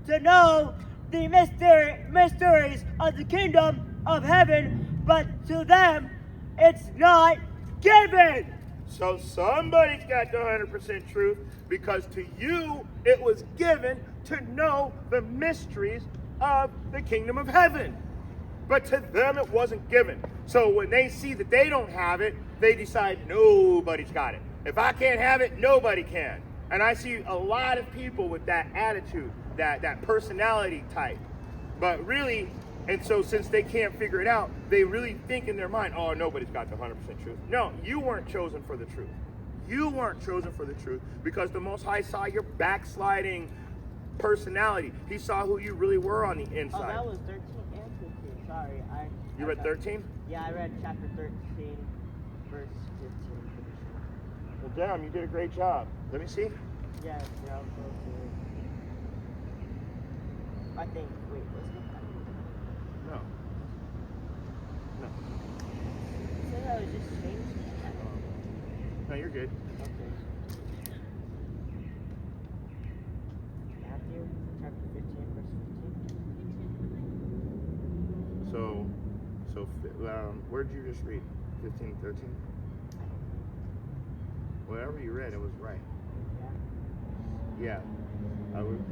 Speaker 2: to know the mysteries of the kingdom of heaven, but to them it's not given.
Speaker 1: So somebody's got the 100% truth because to you it was given to know the mysteries of the kingdom of heaven. But to them it wasn't given. So when they see that they don't have it, they decide nobody's got it. If I can't have it, nobody can. And I see a lot of people with that attitude, that personality type. But really, and so since they can't figure it out, they really think in their mind, oh, nobody's got the 100% truth. No, you weren't chosen for the truth. You weren't chosen for the truth because the Most High saw your backsliding personality. He saw who you really were on the inside.
Speaker 2: Oh, that was 13 and 15. Sorry.
Speaker 1: You read 13?
Speaker 2: Yeah, I read chapter 13, verse 15.
Speaker 1: Well, damn, you did a great job. Let me see.
Speaker 2: Yeah, I'll go to it. I think, wait, let's go back.
Speaker 1: No.
Speaker 2: You said I was just changing that.
Speaker 1: No, you're good.
Speaker 2: Okay. Matthew chapter 15, verse 15.
Speaker 1: So, where did you just read? 15 and 13? Whatever you read, it was right. Yeah. I would.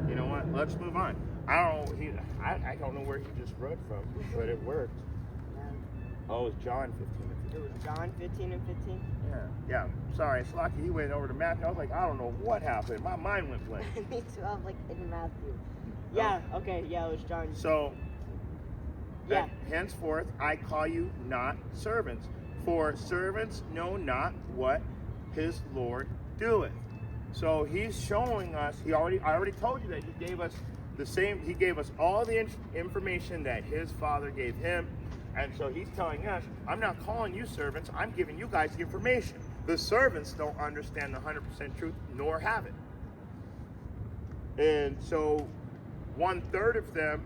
Speaker 1: You know what? Let's move on. I don't know where he just read from, but it worked. Oh, it was John 15 and 15.
Speaker 2: It was John 15 and 15?
Speaker 1: Yeah. Sorry, it's lucky he went over to Matthew. I was like, I don't know what happened. My mind went blank.
Speaker 2: Me too. I'm like in Matthew. Yeah. Okay. Yeah, it was John.
Speaker 1: So.
Speaker 2: Yeah.
Speaker 1: Henceforth, I call you not servants, for servants know not what his Lord doeth. So he's showing us. I already told you that he gave us the same. He gave us all the information that his Father gave him, and so he's telling us, I'm not calling you servants. I'm giving you guys the information. The servants don't understand the 100% truth, nor have it. And so 1/3 of them,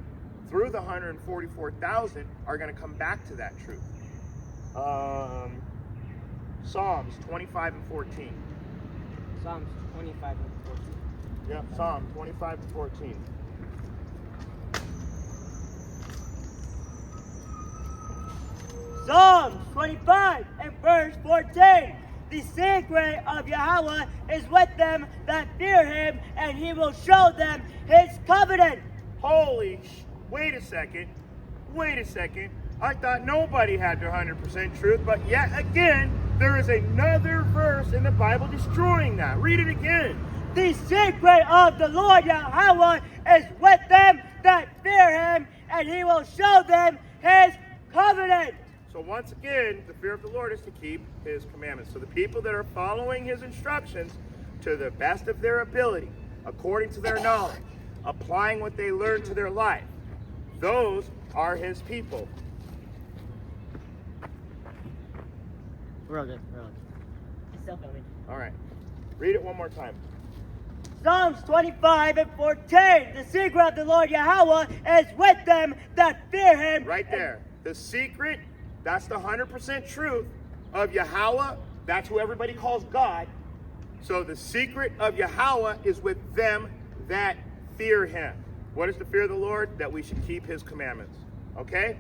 Speaker 1: through the 144,000, are going to come back to that truth. Psalms 25 and 14.
Speaker 2: Psalms 25 and 14.
Speaker 1: Yep, Psalm 25 and 14.
Speaker 2: Psalms 25 and verse 14. The secret of Yahweh is with them that fear him, and he will show them his covenant.
Speaker 1: Wait a second. I thought nobody had the 100% truth, but yet again, there is another verse in the Bible destroying that. Read it again.
Speaker 2: The secret of the Lord Yahweh is with them that fear him, and he will show them his covenant.
Speaker 1: So once again, the fear of the Lord is to keep his commandments. So the people that are following his instructions to the best of their ability, according to their knowledge, applying what they learned to their life, those are his people.
Speaker 2: We're all good. Still filming.
Speaker 1: All right. Read it one more time.
Speaker 2: Psalms 25 and 14. The secret of the Lord Yahweh is with them that fear him.
Speaker 1: Right there. The secret, that's the 100% truth of Yahweh. That's who everybody calls God. So the secret of Yahweh is with them that fear him. What is the fear of the Lord? That we should keep his commandments. Okay?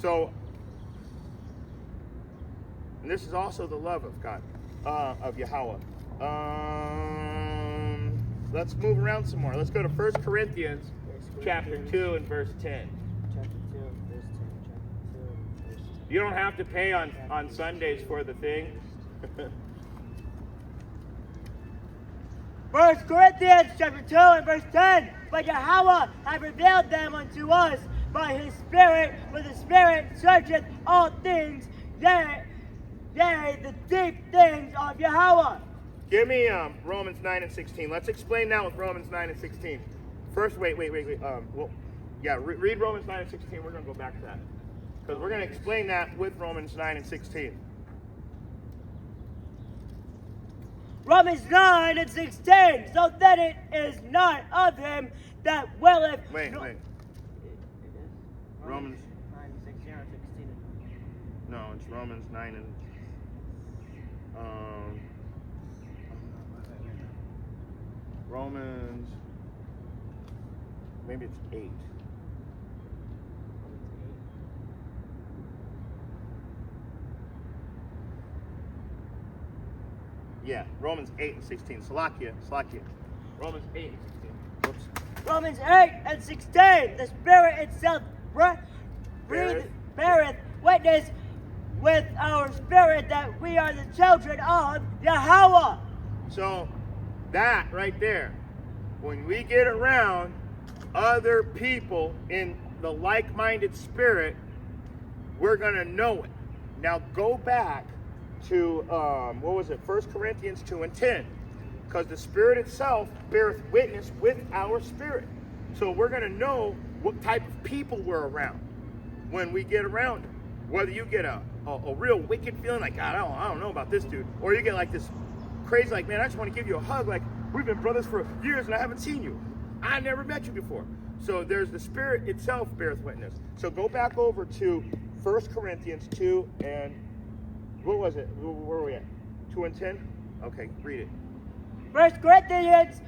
Speaker 1: So, and this is also the love of God, of Yahweh. Let's move around some more. Let's go to 1 Corinthians chapter 2 and verse 10.
Speaker 2: Chapter 2, verse 10. Chapter 2, verse 10.
Speaker 1: You don't have to pay on Sundays for the thing.
Speaker 2: 1 Corinthians chapter 2 and verse 10. But Yahweh hath revealed them unto us by his Spirit, for the Spirit searcheth all things, yea, the deep things of Yahweh.
Speaker 1: Give me Romans 9 and 16. Let's explain now with Romans 9 and 16. First, wait. Read Romans 9 and 16. We're going to go back to that. Because we're going to explain that with Romans 9 and 16.
Speaker 2: Romans 9 and 16. So that it is not of him that willeth.
Speaker 1: Wait. Romans
Speaker 2: 9 and 16 or 16.
Speaker 1: No, it's Romans 9 and Romans, maybe it's 8. Yeah, Romans 8 and 16. Salakia. Romans 8 and 16. Whoops.
Speaker 2: Romans 8 and 16. The Spirit itself beareth witness with our spirit that we are the children of Yahweh.
Speaker 1: So, that right there, when we get around other people in the like-minded spirit, we're going to know it. Now go back to, 1 Corinthians 2 and 10. Because the Spirit itself beareth witness with our spirit. So we're going to know what type of people we're around when we get around them. Whether you get a real wicked feeling like, God, I don't know about this dude. Or you get like this crazy, like, man, I just want to give you a hug. Like, we've been brothers for years and I haven't seen you. I never met you before. So there's the Spirit itself beareth witness. So go back over to 1 Corinthians 2 and, what was it? Where were we at? 2 and 10? Okay, read it.
Speaker 2: 1 Corinthians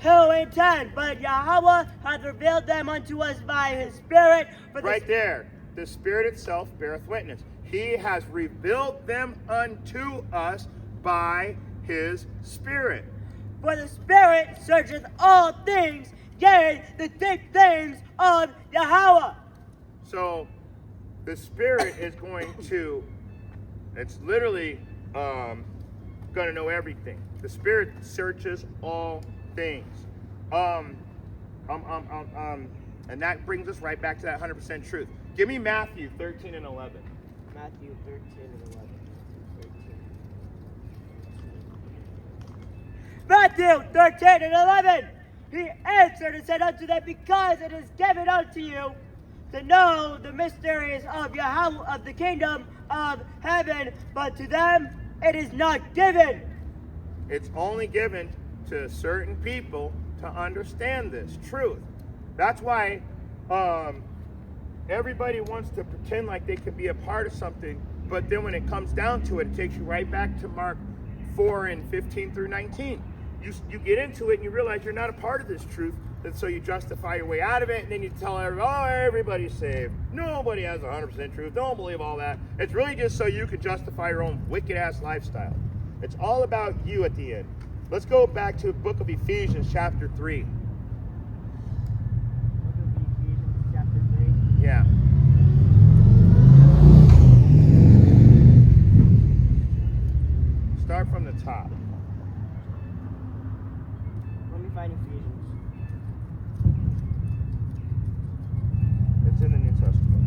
Speaker 2: 2 and 10. But Yahweh hath revealed them unto us by his Spirit.
Speaker 1: Right there. The Spirit itself beareth witness. He has revealed them unto us by his Spirit.
Speaker 2: For the Spirit searcheth all things, yea, the deep things of Yahweh.
Speaker 1: So the Spirit is going to, it's literally going to know everything. The Spirit searches all things. And that brings us right back to that 100% truth. Give me Matthew 13 and 11.
Speaker 2: Matthew 13 and 11. Matthew 13 and 11. He answered and said unto them, because it is given unto you to know the mysteries of Yahweh, of the kingdom of heaven, but to them it is not given.
Speaker 1: It's only given to certain people to understand this truth. That's why everybody wants to pretend like they can be a part of something, but then when it comes down to it, it takes you right back to Mark 4 and 15 through 19. You get into it and you realize you're not a part of this truth And so you justify your way out of it, and then you tell everybody, oh, everybody's saved. Nobody has 100% truth. Don't believe all that. It's really just so you can justify your own wicked-ass lifestyle. It's all about you at the end. Let's go back to the book of Ephesians, chapter 3.
Speaker 2: Book of Ephesians, chapter 3.
Speaker 1: Yeah. Start from the top.
Speaker 2: Let me find Ephesians.
Speaker 1: It's in the New Testament.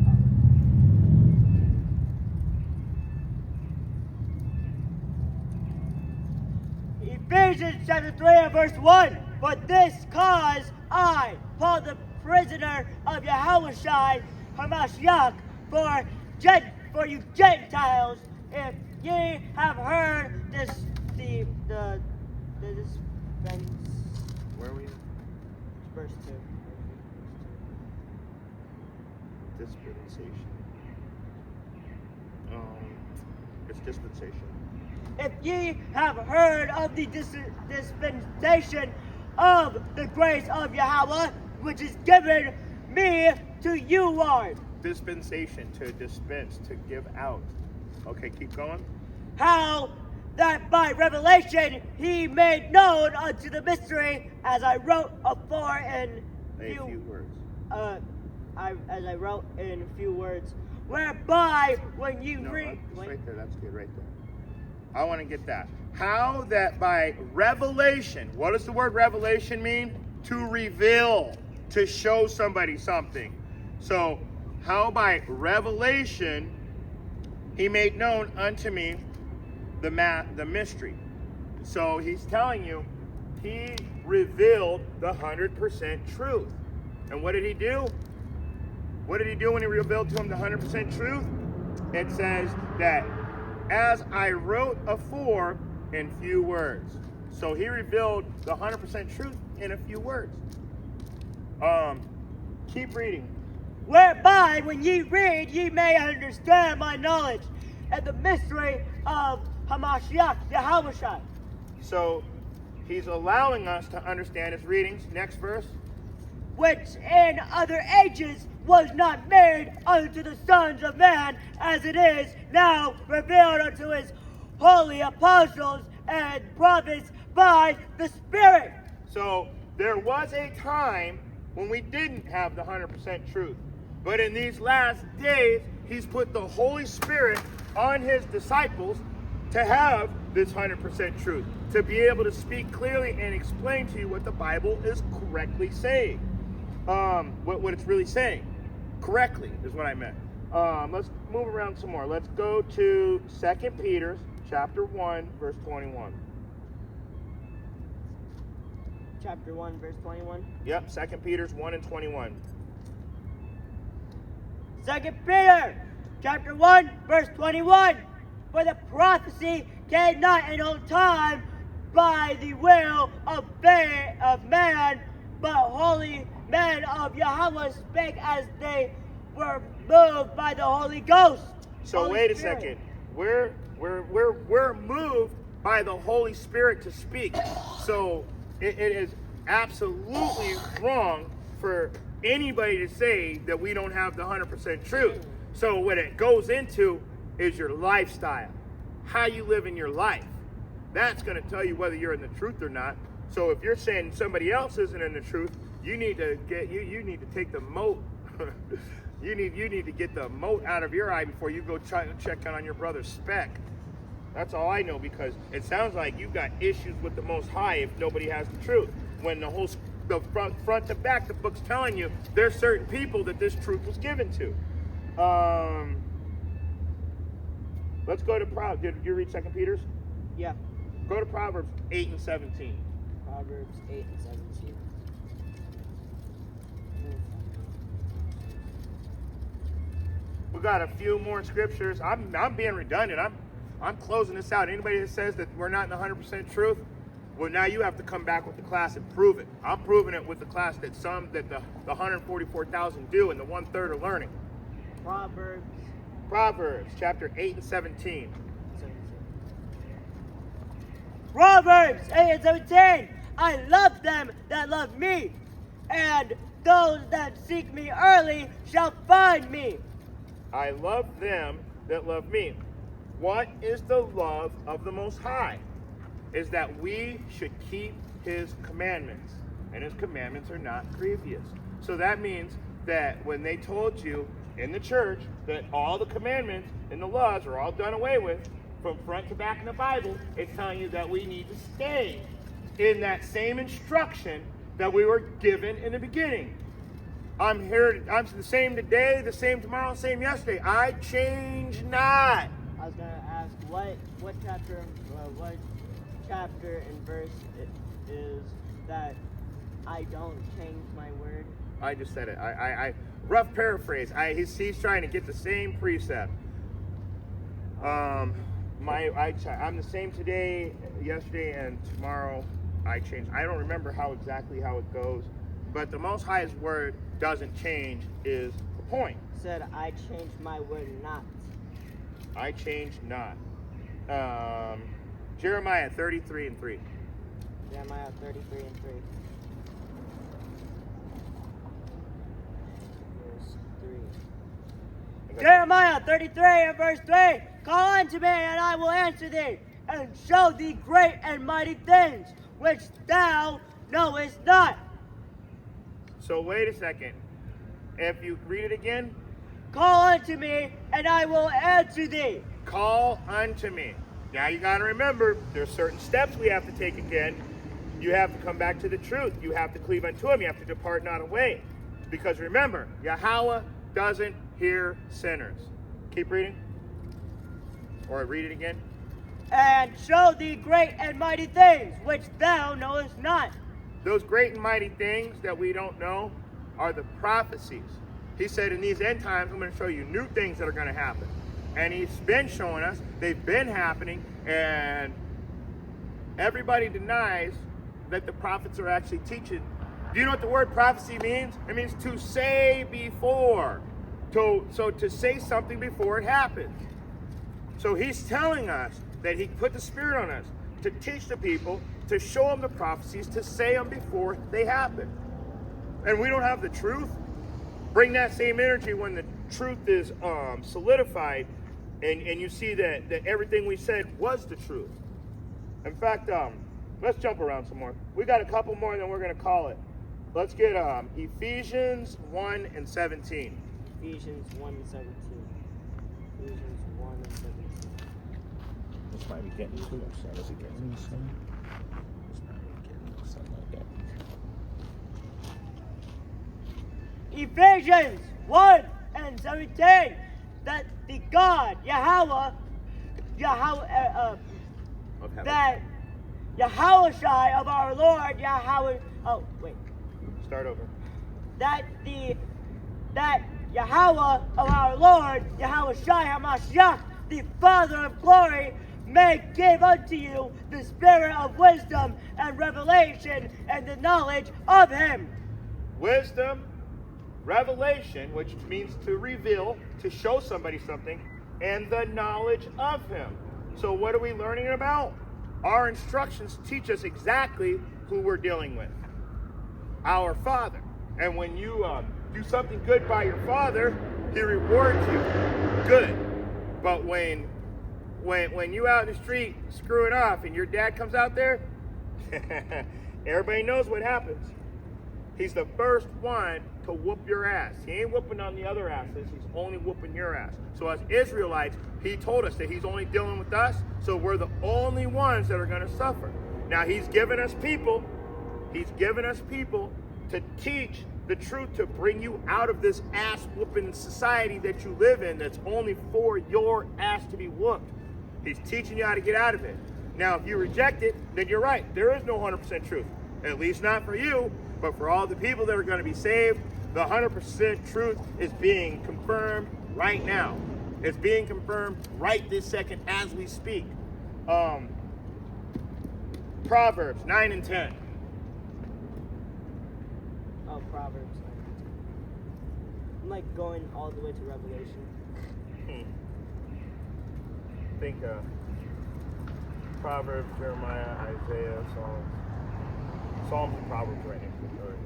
Speaker 2: Ephesians chapter 3 and verse 1. For this cause I, Paul the prisoner of Yahushua Hamashiach, for you Gentiles, if ye have heard this, the
Speaker 1: Where are we?
Speaker 2: verse 2.
Speaker 1: Dispensation. It's dispensation.
Speaker 2: If ye have heard of the dispensation of the grace of Yahweh, which is given me to you, Lord.
Speaker 1: Dispensation, to dispense, to give out. Okay, keep going.
Speaker 2: How that by revelation he made known unto the mystery, as I wrote afore in
Speaker 1: A few words.
Speaker 2: as I wrote in a few words, whereby when you
Speaker 1: No,
Speaker 2: read,
Speaker 1: just right there. That's good, right there. I want to get that. How that by revelation, what does the word revelation mean? To reveal, to show somebody something. So, how by revelation he made known unto me the mystery. So he's telling you, he revealed the 100% truth. And what did he do? What did he do when he revealed to him the 100% truth? It says that as I wrote afore in few words. So he revealed the 100% truth in a few words. Keep reading.
Speaker 2: whereby when ye read, ye may understand my knowledge and the mystery of Hamashiach, Yahushua.
Speaker 1: So he's allowing us to understand his readings. Next verse.
Speaker 2: Which in other ages was not made unto the sons of man, as it is now revealed unto his holy apostles and prophets by the Spirit.
Speaker 1: So there was a time when we didn't have the 100% truth. But in these last days, he's put the Holy Spirit on his disciples to have this 100% truth, to be able to speak clearly and explain to you what the Bible is correctly saying. What it's really saying. Correctly is what I meant. Let's move around some more. Let's go to 2 Peter chapter 1, verse 21.
Speaker 2: Chapter 1, verse 21.
Speaker 1: Yep, 2 Peter 1 and 21.
Speaker 2: 2 Peter, chapter 1, verse 21. For the prophecy came not in old time by the will of man, but holy men of Yahweh spake as they were moved by the Holy Ghost.
Speaker 1: So
Speaker 2: Holy
Speaker 1: wait a
Speaker 2: Spirit.
Speaker 1: second. We're moved by the Holy Spirit to speak. So it is absolutely wrong for anybody to say that we don't have the 100% truth. So what it goes into is your lifestyle, how you live in your life. That's going to tell you whether you're in the truth or not. So if you're saying somebody else isn't in the truth, you need to take the mote. you need to get the mote out of your eye before you go try to check on your brother's speck. That's all I know, because it sounds like you've got issues with the Most High if nobody has the truth. When the front to back, the book's telling you there's certain people that this truth was given to. Let's go to Proverbs. Did you read 2 Peter?
Speaker 2: Yeah.
Speaker 1: Go to Proverbs 8 and 17.
Speaker 2: Proverbs 8 and 17.
Speaker 1: We got a few more scriptures. I'm being redundant. I'm closing this out. Anybody that says that we're not in the 100% truth, well, now you have to come back with the class and prove it. I'm proving it with the class that the 144,000 do, and the 1/3 are learning. Proverbs chapter 8 and 17.
Speaker 2: Proverbs 8 and 17. I love them that love me, and those that seek me early shall find me.
Speaker 1: I love them that love me. What is the love of the Most High? Is that we should keep his commandments, and his commandments are not grievous. So that means that when they told you in the church that all the commandments and the laws are all done away with, from front to back in the Bible, it's telling you that we need to stay in that same instruction that we were given in the beginning. I'm the same today, the same tomorrow, the same yesterday. I change not.
Speaker 2: I was going to ask what chapter and verse it is that I don't change my word.
Speaker 1: I just said it. I rough paraphrase. He's trying to get the same precept. I'm the same today, yesterday, and tomorrow. I change. I don't remember exactly how it goes, but the Most High's word doesn't change is the point.
Speaker 2: Said I change my word not.
Speaker 1: I change not. Jeremiah 33:3.
Speaker 2: Jeremiah 33:3. Verse 3. Jeremiah 33 and verse 3. Call unto me, and I will answer thee, and show thee great and mighty things, which thou knowest not.
Speaker 1: So wait a second. If you read it again.
Speaker 2: Call unto me, and I will answer thee.
Speaker 1: Call unto me. Now you got to remember, there's certain steps we have to take again. You have to come back to the truth. You have to cleave unto him. You have to depart not away. Because remember, Yahweh doesn't hear sinners. Keep reading. Or read it again.
Speaker 2: And show thee great and mighty things, which thou knowest not.
Speaker 1: Those great and mighty things that we don't know are the prophecies. He said in these end times, I'm going to show you new things that are going to happen. And he's been showing us, they've been happening, and everybody denies that the prophets are actually teaching. Do you know what the word prophecy means? It means to say before. So to say something before it happens. So he's telling us that he put the Spirit on us to teach the people, to show them the prophecies, to say them before they happen. And we don't have the truth. Bring that same energy when the truth is solidified, and you see that everything we said was the truth. In fact, let's jump around some more. We got a couple more, and then we're going to call it. Let's get Ephesians 1:17.
Speaker 2: Ephesians 1:17. Ephesians 1:17.
Speaker 3: This might be getting too upset. Is it getting me some? This might be getting something like that.
Speaker 2: Ephesians 1:17. That the God, Yahweh, that Yahushai of our Lord, Yahweh. Oh, wait.
Speaker 1: Start over.
Speaker 2: That Yahweh of our Lord, Yahushai HaMashiach, the Father of glory, may give unto you the spirit of wisdom and revelation and the knowledge of him.
Speaker 1: Wisdom, revelation, which means to reveal, to show somebody something, and the knowledge of him. So what are we learning about? Our instructions teach us exactly who we're dealing with. Our Father. And when you do something good by your Father, he rewards you good. But when you out in the street screwing off and your dad comes out there, everybody knows what happens. He's the first one to whoop your ass. He ain't whooping on the other asses. He's only whooping your ass. So as Israelites, he told us that he's only dealing with us. So we're the only ones that are going to suffer. Now he's given us people. He's given us people to teach the truth, to bring you out of this ass whooping society that you live in that's only for your ass to be whooped. He's teaching you how to get out of it. Now, if you reject it, then you're right. There is no 100% truth. At least not for you, but for all the people that are going to be saved, the 100% truth is being confirmed right now. It's being confirmed right this second as we speak. Proverbs 9 and 10.
Speaker 2: Oh, Proverbs. I'm like going all the way to Revelation.
Speaker 1: Think Proverbs, Jeremiah, Isaiah, Psalms. Psalms and Proverbs right next to each other.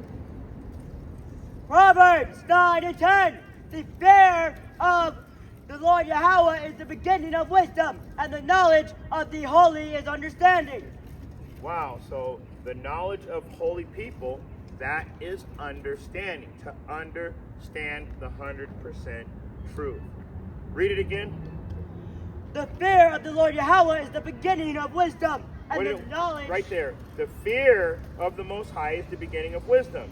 Speaker 2: Proverbs 9 and 10. The fear of the Lord Yahweh is the beginning of wisdom, and the knowledge of the holy is understanding.
Speaker 1: Wow, so the knowledge of holy people, that is understanding. To understand the 100% truth. Read it again.
Speaker 2: The fear of the Lord Yahweh is the beginning of wisdom, and the knowledge...
Speaker 1: Right there. The fear of the Most High is the beginning of wisdom.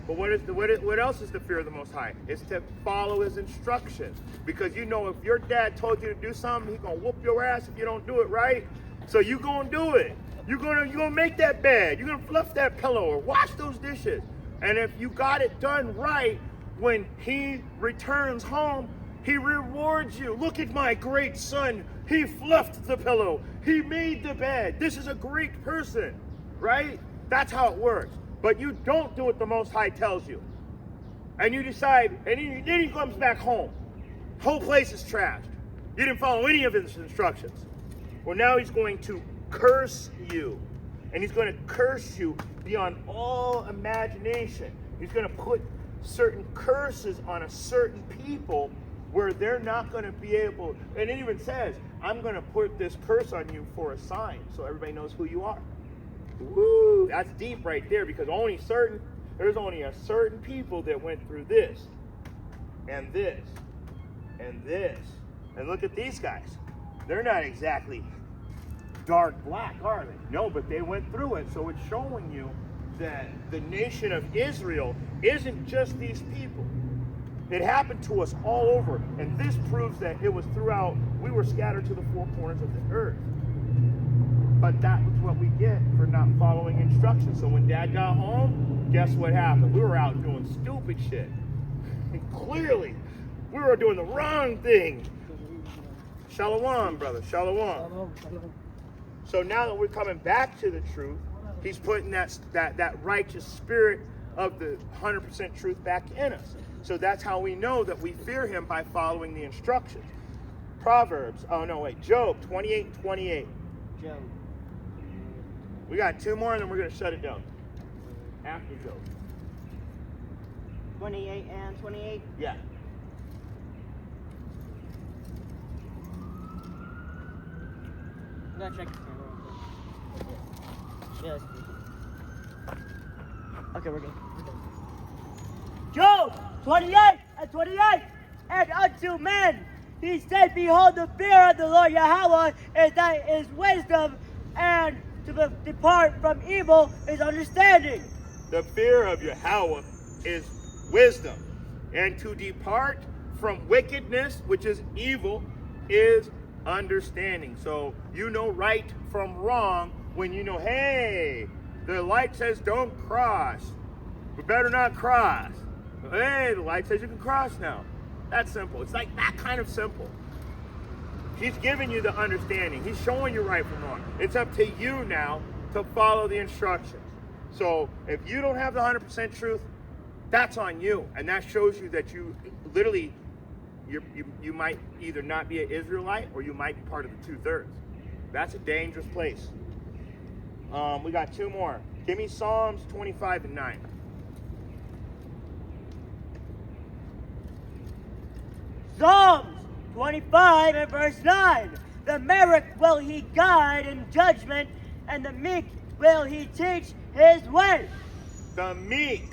Speaker 1: But what else is the fear of the Most High? It's to follow his instructions. Because you know, if your dad told you to do something, he's going to whoop your ass if you don't do it right. So you going to do it. You're gonna make that bed. You're going to fluff that pillow or wash those dishes. And if you got it done right, when he returns home, he rewards you. Look at my great son. He fluffed the pillow. He made the bed. This is a great person, right? That's how it works. But you don't do what the Most High tells you. And you decide, and then he comes back home. Whole place is trashed. You didn't follow any of his instructions. Well, now he's going to curse you. And he's going to curse you beyond all imagination. He's going to put certain curses on a certain people where they're not going to be able, and it even says, I'm going to put this curse on you for a sign so everybody knows who you are. Woo! That's deep right there, because there's only a certain people that went through this, and this, and this. And look at these guys. They're not exactly dark black, are they? No, but they went through it, so it's showing you that the nation of Israel isn't just these people. It happened to us all over, and this proves that it was throughout, we were scattered to the four corners of the earth. But that was what we get for not following instructions. So when Dad got home, guess what happened? We were out doing stupid shit. And clearly, we were doing the wrong thing. Shalom, brother, shalom. So now that we're coming back to the truth, he's putting that righteous spirit of the 100% truth back in us. So that's how we know that we fear him, by following the instructions. Job 28 and 28.
Speaker 2: Job.
Speaker 1: We got two more and then we're going to shut it down. After Job.
Speaker 2: 28 and 28?
Speaker 1: Yeah.
Speaker 2: I'm going to check the camera real quick. Yeah, okay, we're good. Job 28 and 28. And unto men he said, behold, the fear of the Lord Yahweh is wisdom, and to depart from evil is understanding.
Speaker 1: The fear of Yahweh is wisdom, and to depart from wickedness, which is evil, is understanding. So you know right from wrong when you know, hey, the light says don't cross. We better not cross. Hey, the light says you can cross now. That's simple. It's like that kind of simple. He's giving you the understanding. He's showing you right from wrong. It's up to you now to follow the instructions. So if you don't have the 100% truth, that's on you. And that shows you that you literally, you might either not be an Israelite or you might be part of the 2/3. That's a dangerous place. We got two more. Give me Psalms 25 and 9.
Speaker 2: Psalms 25 and verse 9. The meek will he guide in judgment, and the meek will he teach his way.
Speaker 1: The meek.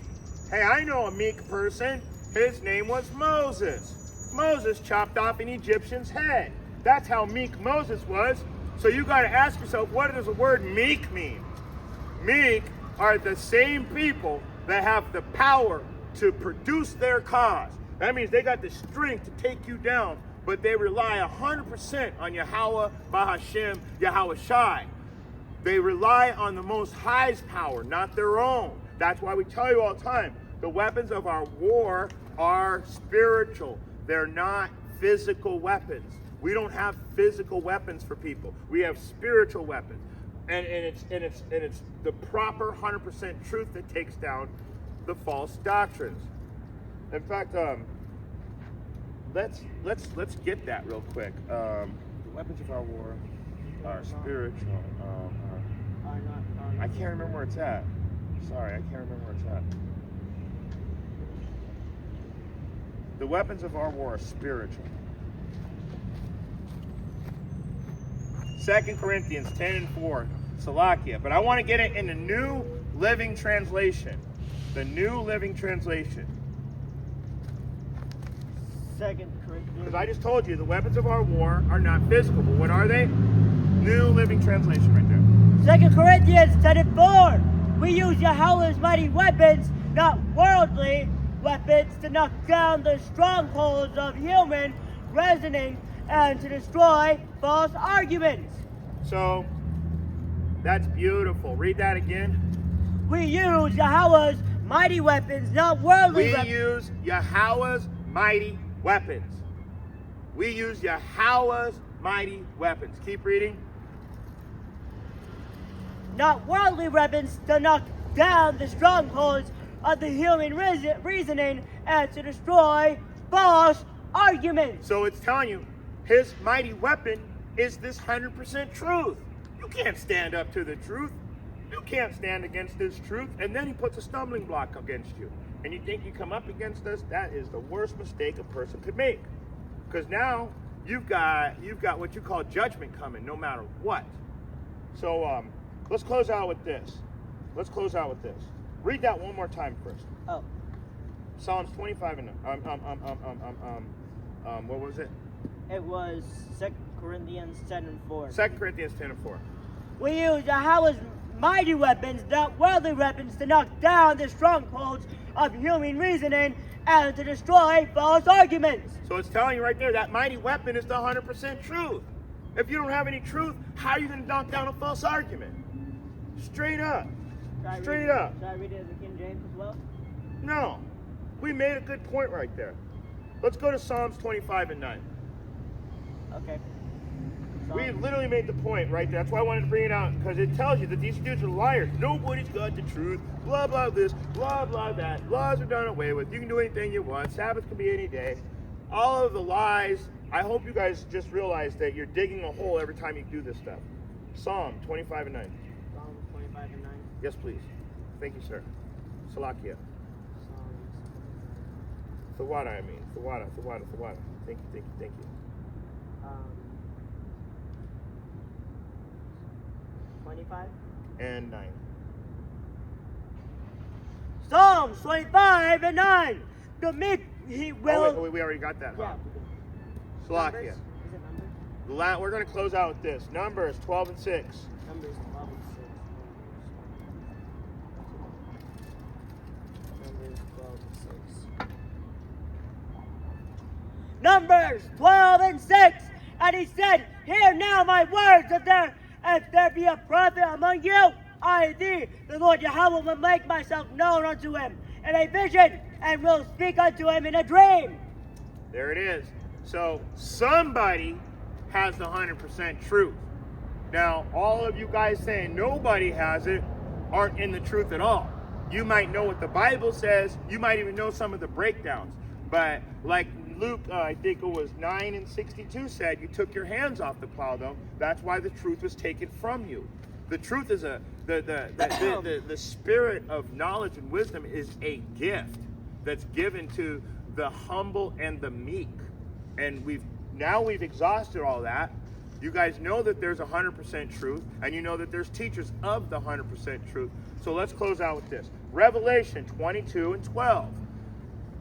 Speaker 1: Hey, I know a meek person. His name was Moses. Moses chopped off an Egyptian's head. That's how meek Moses was. So you got to ask yourself, what does the word meek mean? Meek are the same people that have the power to produce their cause. That means they got the strength to take you down, but they rely 100% on Yahweh, Bahashem, Yahweh Shai. They rely on the Most High's power, not their own. That's why we tell you all the time, the weapons of our war are spiritual. They're not physical weapons. We don't have physical weapons for people. We have spiritual weapons. And it's the proper 100% truth that takes down the false doctrines. In fact, let's get that real quick. The weapons of our war are spiritual. I can't remember where it's at. Sorry, I can't remember where it's at. The weapons of our war are spiritual. 2 Corinthians 10 and 4, Salakia. But I want to get it in the New Living Translation. The New Living Translation.
Speaker 2: 2 Corinthians.
Speaker 1: Because I just told you the weapons of our war are not physical. But what are they? New Living Translation right there.
Speaker 2: 2 Corinthians 10 and 4. We use Yahweh's mighty weapons, not worldly weapons, to knock down the strongholds of human reasoning and to destroy false arguments.
Speaker 1: So, that's beautiful. Read that again.
Speaker 2: We use Yahweh's mighty weapons, not worldly
Speaker 1: We
Speaker 2: weapons.
Speaker 1: use Yahweh's mighty weapons. We use Yahweh's mighty weapons. Keep reading.
Speaker 2: Not worldly weapons to knock down the strongholds of the human reasoning and to destroy false arguments.
Speaker 1: So it's telling you, his mighty weapon is this 100% truth. You can't stand up to the truth. You can't stand against this truth. And then he puts a stumbling block against you. And you think you come up against us? That is the worst mistake a person could make. Because now you've got what you call judgment coming, no matter what. So let's close out with this. Read that one more time first.
Speaker 2: Oh,
Speaker 1: Psalms 25 and what was it?
Speaker 2: it was 2 Corinthians 10 and 4.
Speaker 1: 2 Corinthians 10 and 4.
Speaker 2: We use Yahweh's mighty weapons, not worldly weapons, to knock down the strongholds of human reasoning and to destroy false arguments.
Speaker 1: So it's telling you right there that mighty weapon is the 100% truth. If you don't have any truth, how are you going to knock down a false argument? Straight up. Straight up.
Speaker 2: Should I read it as a King James as well?
Speaker 1: No. We made a good point right there. Let's go to Psalms 25 and 9.
Speaker 2: Okay.
Speaker 1: We literally made the point right there. That's why I wanted to bring it out, because it tells you that these dudes are liars. Nobody's got the truth. Blah, blah, this. Blah, blah, that. Laws are done away with. You can do anything you want. Sabbath can be any day. All of the lies. I hope you guys just realize that you're digging a hole every time you do this stuff. Psalm 25 and 9.
Speaker 2: Psalm 25 and 9.
Speaker 1: Yes, please. Thank you, sir. Salakia.
Speaker 2: Psalms.
Speaker 1: Thawada, I mean. Thawada. Thank you.
Speaker 2: 25.
Speaker 1: And 9.
Speaker 2: Psalms 25 and 9. The meek he will.
Speaker 1: Oh, wait, we already got that.
Speaker 2: Yeah.
Speaker 1: Huh?
Speaker 2: Numbers?
Speaker 1: Salakia.
Speaker 2: Is it numbers?
Speaker 1: We're going to close out with this. Numbers 12 and 6.
Speaker 2: Numbers 12 and 6. Numbers 12 and 6. Numbers 12 and 6. And he said, hear now my words, if there be a prophet among you, I thee, the Lord Yahweh, will make myself known unto him in a vision, and will speak unto him in a dream.
Speaker 1: There it is. So somebody has the 100% truth. Now, all of you guys saying nobody has it aren't in the truth at all. You might know what the Bible says. You might even know some of the breakdowns. But like Luke, I think it was 9 and 62 said, you took your hands off the plow, though. That's why the truth was taken from you. The truth is the spirit of knowledge and wisdom is a gift that's given to the humble and the meek. And we've exhausted all that. You guys know that there's 100% truth, and you know that there's teachers of the 100% truth. So let's close out with this. Revelation 22 and 12.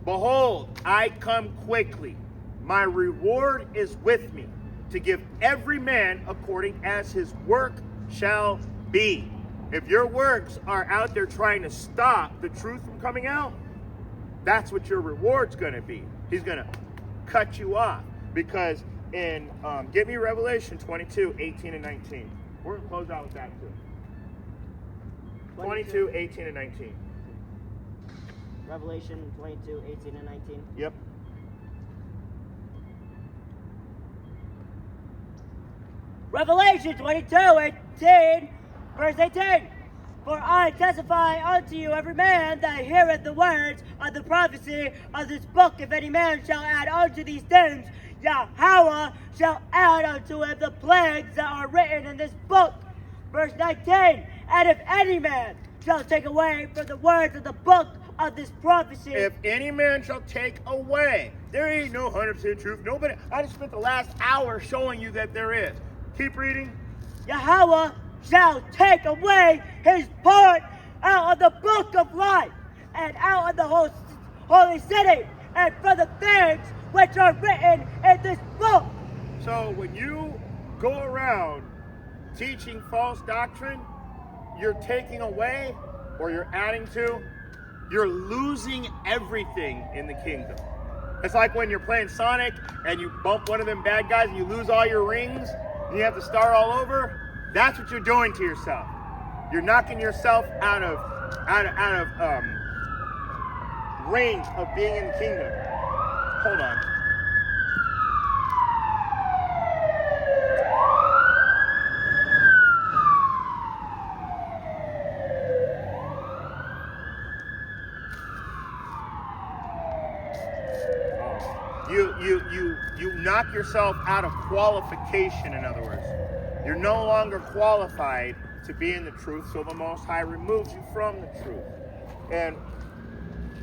Speaker 1: Behold, I come quickly. My reward is with me, to give every man according as his work shall be. If your works are out there trying to stop the truth from coming out, that's what your reward's going to be. He's going to cut you off. Because in, give me Revelation 22, 18 and 19. We're going to close out with that too. 22, 18 and 19.
Speaker 2: Revelation 22, 18 and 19.
Speaker 1: Yep.
Speaker 2: Revelation 22, 18, verse 18. For I testify unto you, every man that heareth the words of the prophecy of this book, if any man shall add unto these things, Yahweh shall add unto him the plagues that are written in this book. Verse 19. And if any man shall take away from the words of the book of this prophecy.
Speaker 1: If any man shall take away, there ain't no 100% truth. Nobody. I just spent the last hour showing you that there is. Keep reading.
Speaker 2: Yahweh shall take away his part out of the book of life and out of the holy city and from the things which are written in this book.
Speaker 1: So when you go around teaching false doctrine, you're taking away or you're adding to, you're losing everything in the kingdom. It's like when you're playing Sonic and you bump one of them bad guys and you lose all your rings and you have to start all over. That's what you're doing to yourself. You're knocking yourself out of range of being in the kingdom. Hold on. You knock yourself out of qualification, in other words. You're no longer qualified to be in the truth, so the Most High removes you from the truth. And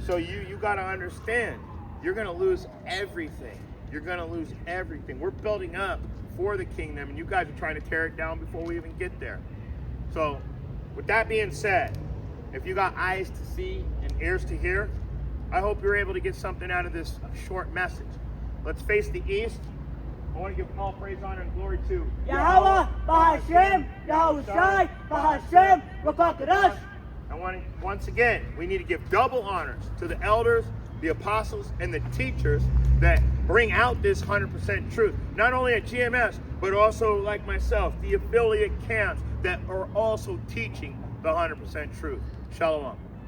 Speaker 1: so you got to understand, you're going to lose everything. You're going to lose everything. We're building up for the kingdom, and you guys are trying to tear it down before we even get there. So with that being said, if you got eyes to see and ears to hear, I hope you're able to get something out of this short message. Let's face the east. I want to give all praise, honor, and glory to
Speaker 2: Yahweh, Bahashem, Yahushai, Bahashem, Rakakadosh.
Speaker 1: And once again, we need to give double honors to the elders, the apostles, and the teachers that bring out this 100% truth. Not only at GMS, but also like myself, the affiliate camps that are also teaching the 100% truth. Shalom.